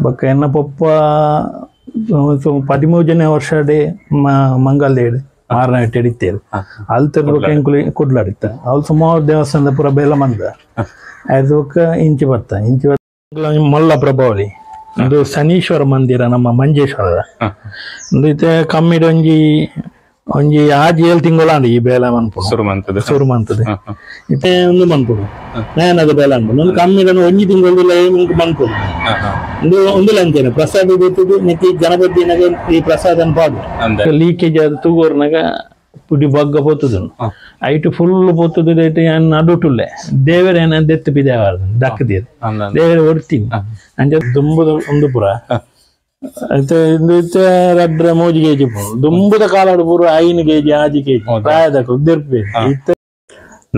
ಬೊಕ್ಕ ಎನ್ನ ಪೊಪ್ಪ 13ನೇ ವರ್ಷಡೆ ಮಂಗಲ್ದೇಡು ಮಾರನ ಹಿಡಿತೇರು ಅಲ್ತರ್ಬೇಕು ಎಂಕುಲು ಕುಡ್ಲಾಡಿತ್ತ ಅವ್ಲು ಸುಮಾರು ದೇವಸ್ಥಾನದ ಪೂರ ಬೇಲ ಮಂದ ಅದಕ್ಕ ಇಂಚಿ ಮಲ್ಲ ಪ್ರಭಾವಳಿ ಒಂದು ಶನೀಶ್ವರ ಮಂದಿರ ನಮ್ಮ ಮಂಜೇಶ್ವರದ ಒಂದು ಇತ್ತೆ ಕಮ್ಮಿಡ್ ಒಂಜಿ 6-7 ತಿಂಗಳು ಈ ಬೇಲ ಮನ್ಪುಡು ಸುರು ಮಂತದೆ ಇತ್ತೆ ಒಂದು ಮನ್ಪುಡು ನೇನದ ಬೇಲ ಅನ್ಪುಡು ಒಂದು ಕಮ್ಮಿಡ 1 ತಿಂಗಳು ಮನ್ಪುಡು ಒಂದು ಲಂಚನೆ ಪ್ರಸಾದ ಗೊತ್ತಿದ್ದು ನೆತ್ತಿ ಗಣಪತಿನಾಗ ಈ ಪ್ರಸಾದನ ಪಾಡು ಲೀಕೇಜ್ ಅದು ತೂಗೋರ್ನಾಗ ಪುಡಿ ಬಗ್ಗ ಪೋತುದು ಐಟು ಫುಲ್ ಪೋತುದು ನಡುಟುಲ್ಲೆ ದೇವರ ಏನ ದೆತ್ತು ಬಿದೇವಾರ ದಕ್ಕದಿರು ದೇವರ ಹೊಡ್ತೀನಿ ಅಂಜ ದುಂಬುದ ಒಂದು ಪುರ ರಡ್ರ 3 ಕೆಜಿ ದುಂಬುದ ಕಾಲಾಡು ಪೂರ 5 ಕೆಜಿ 6 ಕೆಜಿ ಪ್ರಾಯದ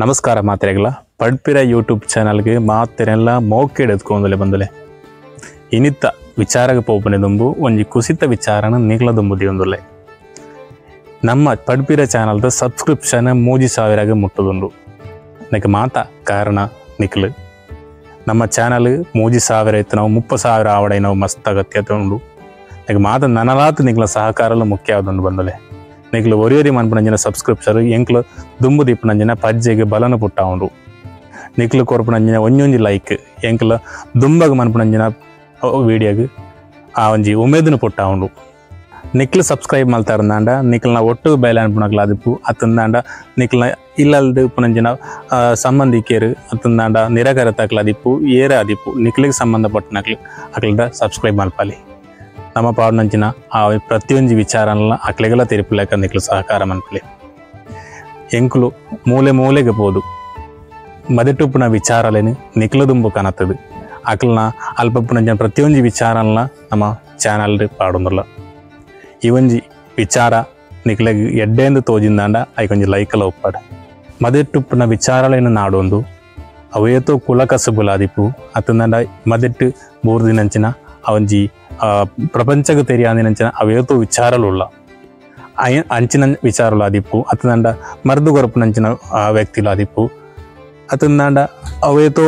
ನಮಸ್ಕಾರ ಮಾತ್ರೆಗಳ ಪಡ್ಪಿರ ಯೂಟ್ಯೂಬ್ ಚಾನಲ್ಗೆ ಮಾತೆರೆಲ್ಲ ಮೋಕೆ ಎತ್ಕೊಂಡಲೆ ಬಂದಲೆ ಇನಿತ್ತ ವಿಚಾರಕ್ಕೆ ಪೋಪನೆ ದುಂಬು ಒಂಜಿ ಕುಸಿತ ವಿಚಾರನ ನಿಗ್ಲ ದುಂಬುದಿ ಒಂದುಲೆ ನಮ್ಮ ಪಡ್ಪಿರ ಚಾನಲ್ದ ಸಬ್ಸ್ಕ್ರಿಪ್ಷನ್ 3000 ಮುಟ್ಟದುಂಡು ನಕ್ಕೆ ಮಾತ ಕಾರಣ ನಿಕ್ಲು ನಮ್ಮ ಚಾನಲ್ 3000 ಇತ್ತು ನಾವು 30,000 ಆವಡೆ ನಾವು ಮಸ್ತ್ ಅಗತ್ಯತೆ ಉಂಡು ನಕ್ಕೆ ಮಾತ ನನಲಾತ್ ನಿಗ್ಲ ಸಹಕಾರಲು ಮುಖ್ಯ ಆದುಂಡು ಬಂದಲೆ ನಿಗ್ಲು ಒರಿಯೊರಿ ಮನ್ಪುನಂಜಿನ ಸಬ್ಸ್ಕ್ರಿಪ್ಷನ್ ಎಂಕ್ಲು ದುಂಬು ದಿಪ್ಪುನಂಜಿನ ಪಜ್ಜೆಗೆ ಬಲನು ಪುಟ್ಟ ಉಂಡು ನಿಕ್ಲು ಕೊರ್ಪುನಂಜಿನ ಒಂಜೊಂಜಿ ಲೈಕ್ ಎಂಕ್ಲು ದುಂಬಗ ಮನ್ಪುನಂಜಿನ ವೀಡಿಯೋಗೆ ಆ ಒಂಜಿ ಉಮೇದನು ಪುಟ್ಟ ಉಂಡು ನಿಕ್ಲು ಸಬ್ಸ್ಕ್ರೈಬ್ ಮಲ್ತಾರಂದಾಂಡ ನಿಕ್ಲನ ಒಟ್ಟು ಬಯಲ ಅನ್ಪುನಕ್ಲ ಅದಿಪ್ಪು ಅತ್ತಂದಾಂಡ ನಿಕ್ಲನ ಇಲ್ಲಲ್ದು ಪುನಂಜಿನ ಸಂಬಂಧಿಕರು ಅತ್ತಂದಾಂಡ ನಿರಾಕರತಕ್ಲ ಅದಿಪ್ಪು ಏರ ಅದಿಪ್ಪು ನಿಕ್ಲಿಗೆ ಸಂಬಂಧಪಟ್ಟನಕ್ಲು ಅಕ್ಲದ ಸಬ್ಸ್ಕ್ರೈಬ್ ಮಲ್ಪಲಿ ನಮ್ಮ ಪಾಡ್ನಂಚಿನ ಆ ಪ್ರತಿಯೊಂದು ವಿಚಾರನ ಅಕ್ಲೆಗೆಲ್ಲ ತಿರುಪಲೇಕ ನಿಕ್ಲು ಸಹಕಾರ ಮನ್ಪಲಿ ಎಂಕ್ಲು ಮೂಲೆ ಮೂಲೆಗೆ ಬೋದು ಮದಟುಪ್ಪುನ ವಿಚಾರಲೇನು ನಿಕ್ಲು ದುಂಬು ಕಾಣತ್ತದು ಅಕ್ಲನ ಅಲ್ಪಪ್ಪುನಂಚಿನ ಪ್ರತಿಯೊಂದು ವಿಚಾರನ ನಮ್ಮ ಚಾನಲ್ ಪಾಡೊಂದುಲ್ಲ ಈ ಒಂಜಿ ವಿಚಾರ ನಿಕ್ಲೆಗ್ ಎಡ್ಡೆಂದು ತೋಜಿಂದಾಂಡ ಐಕೊಂಜಿ ಲೈಕಲ ಒಪ್ಪಾಡು ಮದೆಟ್ಟುಪ್ಪುನ ವಿಚಾರಲೇನು ನಾಡೊಂದು ಅವೇತೋ ಕುಲಕಸುಬುಲಾದಿಪ್ಪು ಅತ್ತಂದಾಂಡ ಮದೆಟ್ಟು 3 ದಿನಂಚಿನ ಅವಂಜಿ ಪ್ರಪಂಚಕ್ಕೆ ತೆರಿಯಾದಿನಂಚಿನ ಅವೇತೋ ವಿಚಾರಲುಲ್ಲ ಅಂಚಿನ ವಿಚಾರಲು ಆದಿಪ್ಪು ಅತ್ತಂದಾಂಡ ಮರ್ದು ಗೊರಪುನಂಚಿನ ವ್ಯಕ್ತಿಲು ಆದಿಪ್ಪು ಅತ್ತಂದಾಂಡ ಅವೇತೋ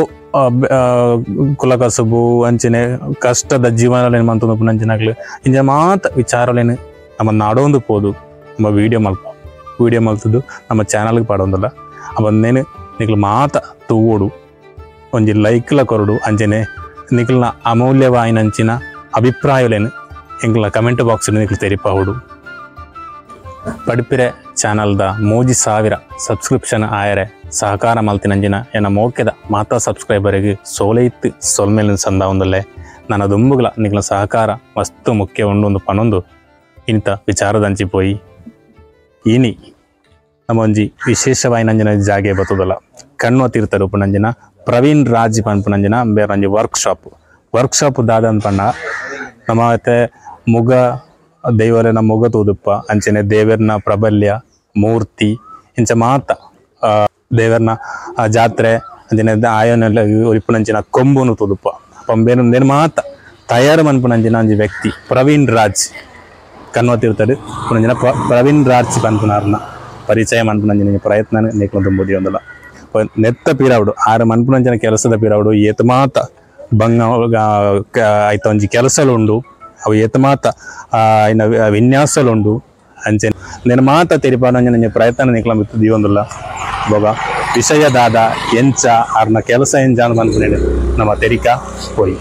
ಕುಲಕಸುಬು ಅಂಚನೆ ಕಷ್ಟದ ಜೀವನಲೇನು ಮಂತೊಂದು ಪುನಂಚಿನಾಗ್ಲು ಇಂಜ ಮಾತ ವಿಚಾರಲೇನು ನಮ್ಮ ನಾಡೊಂದು ಪೋದು ನಮ್ಮ ವಿಡಿಯೋ ಮಲ್ತದ್ದು ನಮ್ಮ ಚಾನಲ್ಗೆ ಪಾಡೊಂದಲ್ಲ ಅವನ್ನೇನು ನಿಕ್ಲು ಮಾತ ತೂಗೋಡು ಒಂಜಿ ಲೈಕ್ಲ ಕೊರಡು ಅಂಚನೆ ನಿಕ್ಲನ ಅಮೂಲ್ಯವಾಯಿನಂಚಿನ ಅಭಿಪ್ರಾಯಲೇನು ಎಂಕ್ಲ ಕಮೆಂಟ್ ಬಾಕ್ಸ್ ನಿಕ್ಲು ತೆರಿಪಾವುಡು ಪಡ್ಪಿರೆ ಚಾನಲ್ದ 3000 ಸಬ್ಸ್ಕ್ರಿಪ್ಷನ್ ಆಯರೆ ಸಹಕಾರ ಮಲ್ತಿನಂಜಿನ ಎನ್ನ ಮೋಕೆದ ಮಾತಾ ಸಬ್ಸ್ಕ್ರೈಬರಿಗೆ ಸೋಲೆ ಇತ್ತು ಸೋಲ್ಮೇಲಿನ ಸಂದ ಒಂದಲ್ಲೇ ನನ್ನ ದುಂಬುಗಳ ನಿಗ್ಲ ಸಹಕಾರ ಮಸ್ತು ಮುಖ್ಯ ಉಂಡು ಪನೊಂದು ಇಂಥ ವಿಚಾರದಂಚಿಪೋಯಿ ಇನಿ ನಮ್ಮ ಒಂಜಿ ವಿಶೇಷವಾಯಿನಂಜಿನ ಜಾಗೆ ಬರ್ತದಲ್ಲ ಕಣ್ಣು ತೀರ್ಥರು ಪುನಂಜಿನ ಪ್ರವೀಣ್ ರಾಜ್ ಪನ್ಪುನಂಜಿನ ಬೇರೆ ಒಂಜಿ ವರ್ಕ್ಶಾಪ್ ದಾದನ್ ಪಂಡ ನಮ್ಮ ಮತ್ತೆ ಮುಗ ದೇವರನ ಮುಗ ತೂದುಪ್ಪ ಅಂಚನೆ ದೇವರನ ಪ್ರಬಲ್ಯ ಮೂರ್ತಿ ಇಂಚ ಮಾತ ದೇವರನ ಜಾತ್ರೆ ಅಂಚನೆ ಆಯನ ಒರಿಪುನಂಚಿನ ಕೊಂಬುನು ತೂದುಪ್ಪ ಪಂಬೇನು ಮಾತ ತಯಾರು ಮನ್ಪುನಂಚಿನ ಒಂಜಿ ವ್ಯಕ್ತಿ ಪ್ರವೀಣ್ ರಾಜ್ ಕನ್ವತಿರ್ತಾರೆ ಪುನಂಚಿನ ಪ್ರವೀಣ್ ರಾಜ್ ಪನ್ಪುನಾರ್ನ ಪರಿಚಯ ಮನ್ಪುನಂಚಿನ ಪ್ರಯತ್ನ ನೀಕ್ಲು ತುಂಬುದಿ ಒಂದಲ್ಲ ನೆತ್ತ ಪೀರಾವುಡು ಆರು ಮನ್ಪುನಂಚಿನ ಕೆಲಸದ ಪೀರಾವುಡು ಏತ್ ಮಾತ ಬಂಗ ಆಯ್ತ ಒಂಜಿ ಕೆಲಸಲುಂಡು ಅವು ಏತ್ ಮಾತ ಇನ್ನ ವಿನ್ಯಾಸಲುಂಡು ಅಂಚೆ నేను ಮಾತ ತೆರಿಪಾನಂಜನ ಪ್ರಯತ್ನ ನಿಕ್ಲ ಮಿತ್ತು ದಿಯೊಂದುಲ್ಲ ಬೊಗ ವಿಷಯದಾದ ಎಂಚ ಆರ್ನ ಕೆಲಸ ಎಂಜಾನ್ ಮನ್ಪುನೇನೆ ನಮ್ಮ ತೆರಿಕಾ ಪೋಯಿ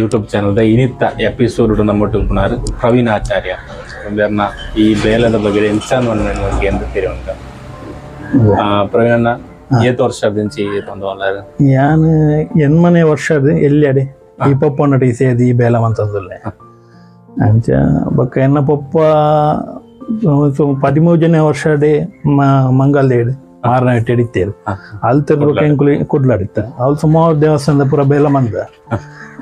ಯೂಟ್ಯೂಬ್ ಚಾನಲ್ದ ಇನಿತ್ತ ಎಪಿಸೋಡ್ ನಮ್ಮೊಟ್ಟುಪುನಾರು ಪ್ರವೀಣ್ ಆಚಾರ್ಯ ಬೇರ್ನ ಈ ಬೇಲದ ಬಗ್ಗೆ ಎಂಚಾನ್ ನನಗೆ ಎಂದು ತೆರೆ ಉಂಟ ಪ್ರವೀಣಣ್ಣ ಏತ್ ವರ್ಷದಿಂಚಿ ಒಂದು ಅಲ್ಲಾರು ಯಾನು ಎನ್ಮನೆ ವರ್ಷದ ಎಲ್ಲೆಡೆ ಈ ಪಪ್ಪ ನಟಿ ಸೇದಿ ಈ ಬೇಲ ಮಂತಂದುಲ್ಲೆ ಅಂಚ ಬೊಕ್ಕ ಎನ್ನ ಪಪ್ಪ 13ನೇ ವರ್ಷಡೆ ಮಂಗಲ್ದೇಡು ಮಾರನ ಇಟ್ಟು ಹಿಡಿತೇರು ಅಲ್ಲಿ ತಿರ್ಬೇಕು ಎಂಕುಲಿ ಕುಡ್ಲಾಡಿತ್ತ ಅವ್ರು ಸುಮಾರು ದೇವಸ್ಥಾನದ ಪೂರ ಬೇಲ ಮಂದ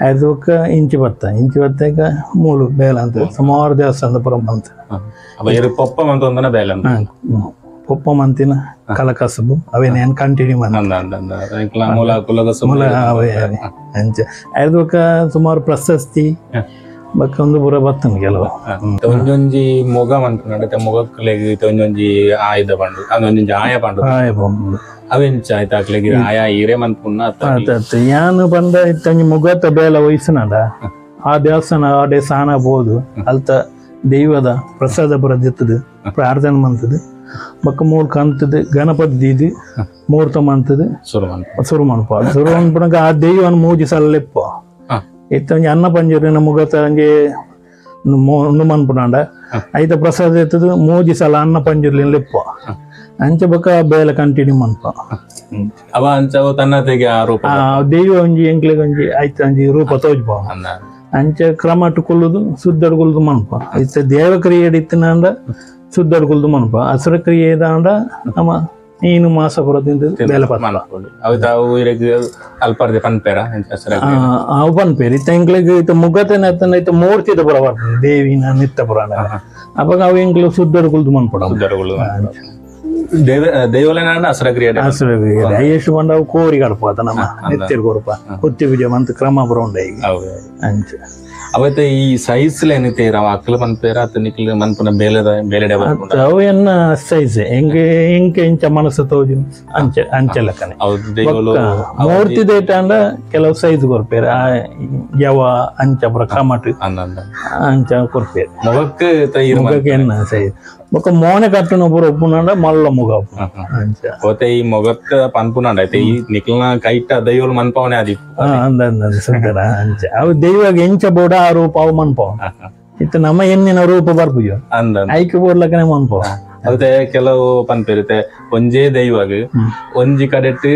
ಅದಕ್ಕ ಇಂಚಿ ಬತ್ತಾಗ ಮೂಲು ಬೇಲ ಅಂತ ಸುಮಾರು ದೇವಸ್ಥಾನದ ಪುರ ಬಂತ ಪೊಪ್ಪ ಮಂತಿನ ಕಲಕಸಬು ಅವೇನೇನು ಕಂಟಿನ್ಯೂ ಅಂಚೆ ಅದಕ್ಕ ಸುಮಾರು ಪ್ರಶಸ್ತಿ ಬಕ್ಕ ಒಂದು ಪೂರ ಬತ್ತನ ಕೆಲವು ಒಂಜೊಂಜಿ ಮೊಗ ಮಂತ ಮೊಗಕ್ಲೆಗ್ ಒಂಜೊಂಜಿ ಆಯುಧ ಪಂಡು ಅದೊಂಜಿ ಆಯ ಪಂಡು ಅವೆಂಚ ಆಯ್ತಾಕ್ಲೆಗ್ ಆಯ ಈರೆ ಮಂತ್ಪುನ್ನ ಯಾನು ಬಂದ ಇತ್ತಂಜಿ ಮುಗತ ಬೇಲ ವಯಸ್ಸಿನಡ ಆ ದೇವಸ್ಥಾನ ಆಡೆ ಸಾನ ಬೋದು ಅಲ್ತ ದೈವದ ಪ್ರಸಾದ ಪುರ ದಿತ್ತದು ಪ್ರಾರ್ಥನೆ ಮಂತದು ಬಕ್ಕ ಮೂರ್ ಕಂತದು ಗಣಪತಿ ದೀದಿ ಮೂರ್ತ ಮಂತದು ಸುರು ಮನ್ಪುನಗ ಆ ದೈವನ ಮೂಜಿ ಸಲ್ಲೆಪ್ಪ ಇತ್ತಂಜಿ ಅನ್ನ ಪಂಜರಿನ ಮುಗತ ಅಂಜಿ ಮನ್ಪುನಾಂಡ ಐತ ಪ್ರಸಾದ ಎತ್ತದು ಮೂಜಿ ಸಲ ಅನ್ನ ಪಂಜರ್ಲಿ ಲೆಪ್ಪ ಅಂಚ ಬಕ್ಕ ಬೇಲೆ ಕಂಟಿನ್ಯೂ ಮನ್ಪ ಅವ ಅಂಚ ತನ್ನತೆಗೆ ದೈವ ಒಂಜಿ ಎಂಕ್ಲೆಗ್ ಒಂಜಿ ಐತ ಒಂಜಿ ರೂಪ ತೋಜ್ಪ ಅಂಚ ಕ್ರಮ ಕೊಲ್ಲುದು ಸುದ್ದಡ್ಕೊಲ್ದು ಮನ್ಪ ಐತ ದೇವ ಕ್ರಿಯೆ ಇತ್ತಿನಾಂಡ ಸುದ್ದಡ್ಕೊಲ್ದು ಮನ್ಪ ಹಸಿರ ಕ್ರಿಯೆ ಇದಾಂಡ ನಮ್ಮ ನೀನು ಮಾಸ ಬರೋದಿಂದ ಬೇಲೆ ಅಲ್ಪಾರ್ದೆ ಪನ್ಪೇರ ಅವು ಪನ್ಪೇರ್ ಇತ್ತ ಎಂಕ್ಲೆಗ್ ಇತ್ತ ಮುಗತನ ಇತ್ತ ಮೂರ್ತಿದ ಪುರ ಬರ್ತದೆ ದೇವಿನ ನಿತ್ಯ ಪುರಾಣ ಅವಾಗ ಅವು ಎಂಕ್ಲೆಗ್ ಸುದ್ದಡ್ಕೊಲ್ದು ಮನ್ಪಡ ಹಸಿರ ಕ್ರಿಯೆ ಎಷ್ಟು ಬಂಡ ಕೋರಿ ಕಡಪ ನಮ್ಮ ನಿತ್ಯ ಕೋರಪ ಕುತ್ತಿ ವಿಜಯ ಮಂತ್ ಕ್ರಮ ಬರೋಂಡ ಈಗ ಅಂಚ ಅವತ್ತೆ ಈ ಸೈಜ್ ಏನಿತ್ತೇರ ಅಕ್ಕಲ ಮನ್ಪೇರ ಅತ್ತ ನಿಕ್ಲ ಮನ್ಪುನ ಬೇಲೆಡೆ ಅವು ಎನ್ನ ಸೈಜ್ ಹೆಂಗೆ ಇಂಚ ಮನಸ್ಸು ತೋಜು ಅಂಚೆಲ್ಲಕನೆ ಮೂರ್ತಿ ದೇಟ ಅಂಡ ಕೆಲವು ಸೈಜ್ ಕೊರ್ಪೇರ ಯವ ಅಂಚ ಪುರ ಕಮಟ್ ಅಂಚ ಕೊರ್ಪೇರ ಮುಗಕ್ಕೆ ಎನ್ನ ಸೈಜ್ ಬೊಕ್ಕ ಮೋನೆ ಕಟ್ಟುನ ಪೂರ ಒಪ್ಪುನಾಂಡ ಮಲ್ಲ ಮುಗ పోతే ఈ మొగక్క పన్పునాండ అయితే ఈ నిక్లన కైట దైవలు మన్పవనే అది ಅಂದ ಸುಂದರ ಅಂಚ ಅವು ದೈವಾಗ ಎಂಚ ಬೋಡ ಆ ರೂಪ ಅವು ಮನ್ಪವ ಇತ್ತು ನಮ್ಮ ಹೆಣ್ಣಿನ ರೂಪ ಬರ್ಪುಜು ಐಕ್ಯ ಬೋಡ್ಲಕ್ಕನೆ ಮನ್ಪವ అయితే ಕೆಲವು ಪನ್ಪೇರುತ್ತೆ ಒಂಜೇ ದೈವಾಗ ಒಂಜಿ ಕಡೆಟ್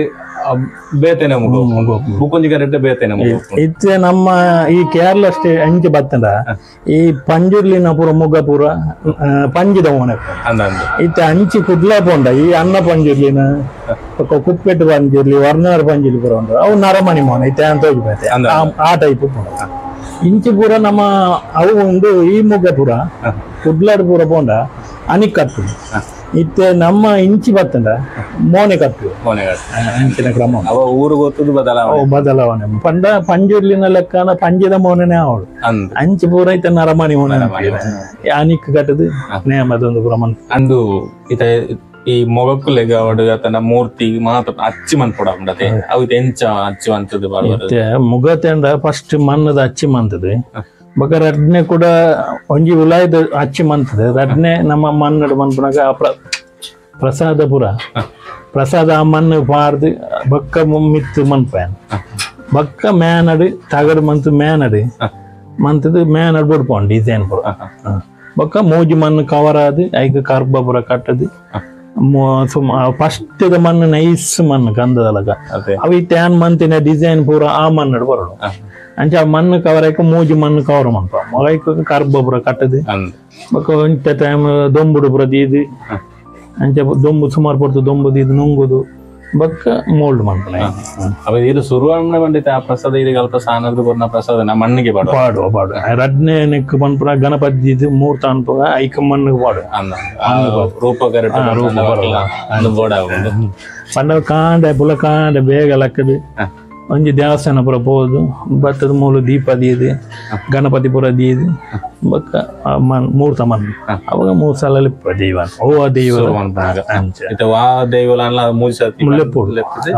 ಬೇತೇನೆ ಮುಗು ಬುಕೊಂಜಿ ಕಡೆಟ್ ಬೇತೇನೆ ಮುಗು ಇತ್ತೆ ನಮ್ಮ ಈ ಕೇರಳ ಸ್ಟೇ ಅಂಚೆ ಬತ್ತಂಡ ಈ ಪಂಜುರ್ಲಿನ ಪೂರ ಮುಗ ಪೂರ ಪಂಜಿದ ಓನೆ ಇತ್ತೆ ಅಂಚಿ ಕುಡ್ಲ ಪೋಂಡ ಈ ಅನ್ನ ಪಂಜುರ್ಲಿನ ಕುಪ್ಪೆಟ್ಟು ಪಂಜುರ್ಲಿ ವರ್ಣಾರ ಪಂಜುರ್ಲಿ ಪೂರ ಉಂಟು ಅವು ನರಮಣಿ ಮೋನ ಇತ್ತೆ ಅಂತ ಹೋಗ್ಬೇತೆ ಆ ಟೈಪ್ ಇಂಚಿ ಪೂರ ನಮ್ಮ ಅವು ಒಂದು ಈ ಮುಗ ಪೂರ ಕುಡ್ಲಾಡ್ ಪೂರ ಪೋಂಡ ಅನಿಕ್ ಕಟ್ಟು ಇತ್ತೆ ನಮ್ಮ ಇಂಚಿ ಬತ್ತಂಡ ಮೋನೆ ಕಟ್ಟು ಅಂಚಿನ ಕ್ರಮ ಅವ ಊರು ಗೊತ್ತದು ಬದಲಾವಣೆ ಪಂಡ ಪಂಜುರ್ಲಿನ ಲೆಕ್ಕನ ಪಂಜದ ಮೋನನೆ ಅವಳು ಅಂಚಿ ಪೂರ ಇತ್ತ ನರಮಣಿ ಮೋನ ಅನಿಕ್ ಕಟ್ಟದು ನೇಮದೊಂದು ಪ್ರಮಾಣ ಅಂದು ಇತ ಈ ಮೊಗಕ್ಕುಲೆಗ ಅವಡು ತನ್ನ ಮೂರ್ತಿ ಮಾತ್ರ ಅಚ್ಚಿ ಮನ್ಪೊಡ ಉಂಡತೆ ಅವು ಎಂಚ ಅಚ್ಚಿ ಮಂತದ್ದು ಮುಗತೆಂಡ ಫಸ್ಟ್ ಮಣ್ಣದ ಅಚ್ಚಿ ಮಂತದು ಬಕ ರಡ್ನೆ ಕೂಡ ಒಂಜಿ ಉಲಾಯ್ದ ಅಚ್ಚಿ ಮಂತದೆ ರಡ್ನೆ ನಮ್ಮ ಮಣ್ಣಡು ಮನ್ಪುನಾಗ ಪ್ರಸಾದ ಪುರ ಪ್ರಸಾದ ಆ ಮಣ್ಣು ಪಾರ್ದು ಬಕ್ಕ ಮಿತ್ತು ಮನ್ಪೇನ್ ಬಕ್ಕ ಮೇನಡು ತಗಡು ಮಂತು ಮೇನಡು ಮಂತದು ಮೇನಡು ಬಿಡ್ಪೋನ್ ಡಿಸೈನ್ ಪುರ ಬಕ್ಕ ಮೂಜಿ ಮಣ್ಣು ಕವರ್ ಆದು ಐಕ ಕರ್ಬ ಪುರ ಕಟ್ಟದು ಫಸ್ಟ್ ಮಣ್ಣು ನೈಸ್ ಮಣ್ಣು ಕಂದದಲಗ ಅವು ಟ್ಯಾನ್ ಮಂತಿನ ಡಿಸೈನ್ ಪೂರ ಆ ಮಣ್ಣು ಬರೋಡು ಅಂಚ ಆ ಮಣ್ಣು ಕವರ್ ಆಯ್ಕ ಮೂಜಿ ಮಣ್ಣು ಕವರ್ ಮನ್ಪ ಮಗೈಕ ಕರ್ಬ ಪುರ ಕಟ್ಟದು ಬಕ್ಕ ಇಂಥ ಟೈಮ್ ದೊಂಬುಡು ಪುರ ದೀದು ಅಂಚ ದೊಂಬು ಸುಮಾರು ಪಡ್ತು ದೊಂಬು ದೀದು ನುಂಗುದು ಬಕ್ಕ ಮೋಲ್ಡ್ ಮನ್ಪನ ಅವ ಇದು ಶುರುವಾಣ ಬಂದಿತ್ತೆ ಆ ಪ್ರಸಾದ ಇದು ಅಲ್ಪ ಸಾನದ್ರು ಬರ್ನ ಪ್ರಸಾದ ನಾ ಮಣ್ಣಿಗೆ ಪಾಡು ರಡ್ನೆ ನೆಕ್ ಮನ್ಪುನ ಗಣಪತಿ ಇದು ಮೂರ್ತ ಅನ್ಪಗ ಐಕ ಮಣ್ಣಿಗೆ ಪಾಡು ರೂಪ ಪಂಡ ಕಾಂಡೆ ಪುಲ ಕಾಂಡೆ ಬೇಗ ಲಕ್ಕದು ಒಂಜಿ ದೇವಸ್ಥಾನ ಪುರ ಪೋದು ಭತ್ತದ ಮೂಲು ದೀಪ ದೀದು ಗಣಪತಿ ಪುರ ದೀದು ಬಕ್ಕ ಮೂರ್ತ ಮಣ್ಣು ಅವಾಗ 3 ಸಲ ಲಿಪ್ಪ ದೈವ ಓ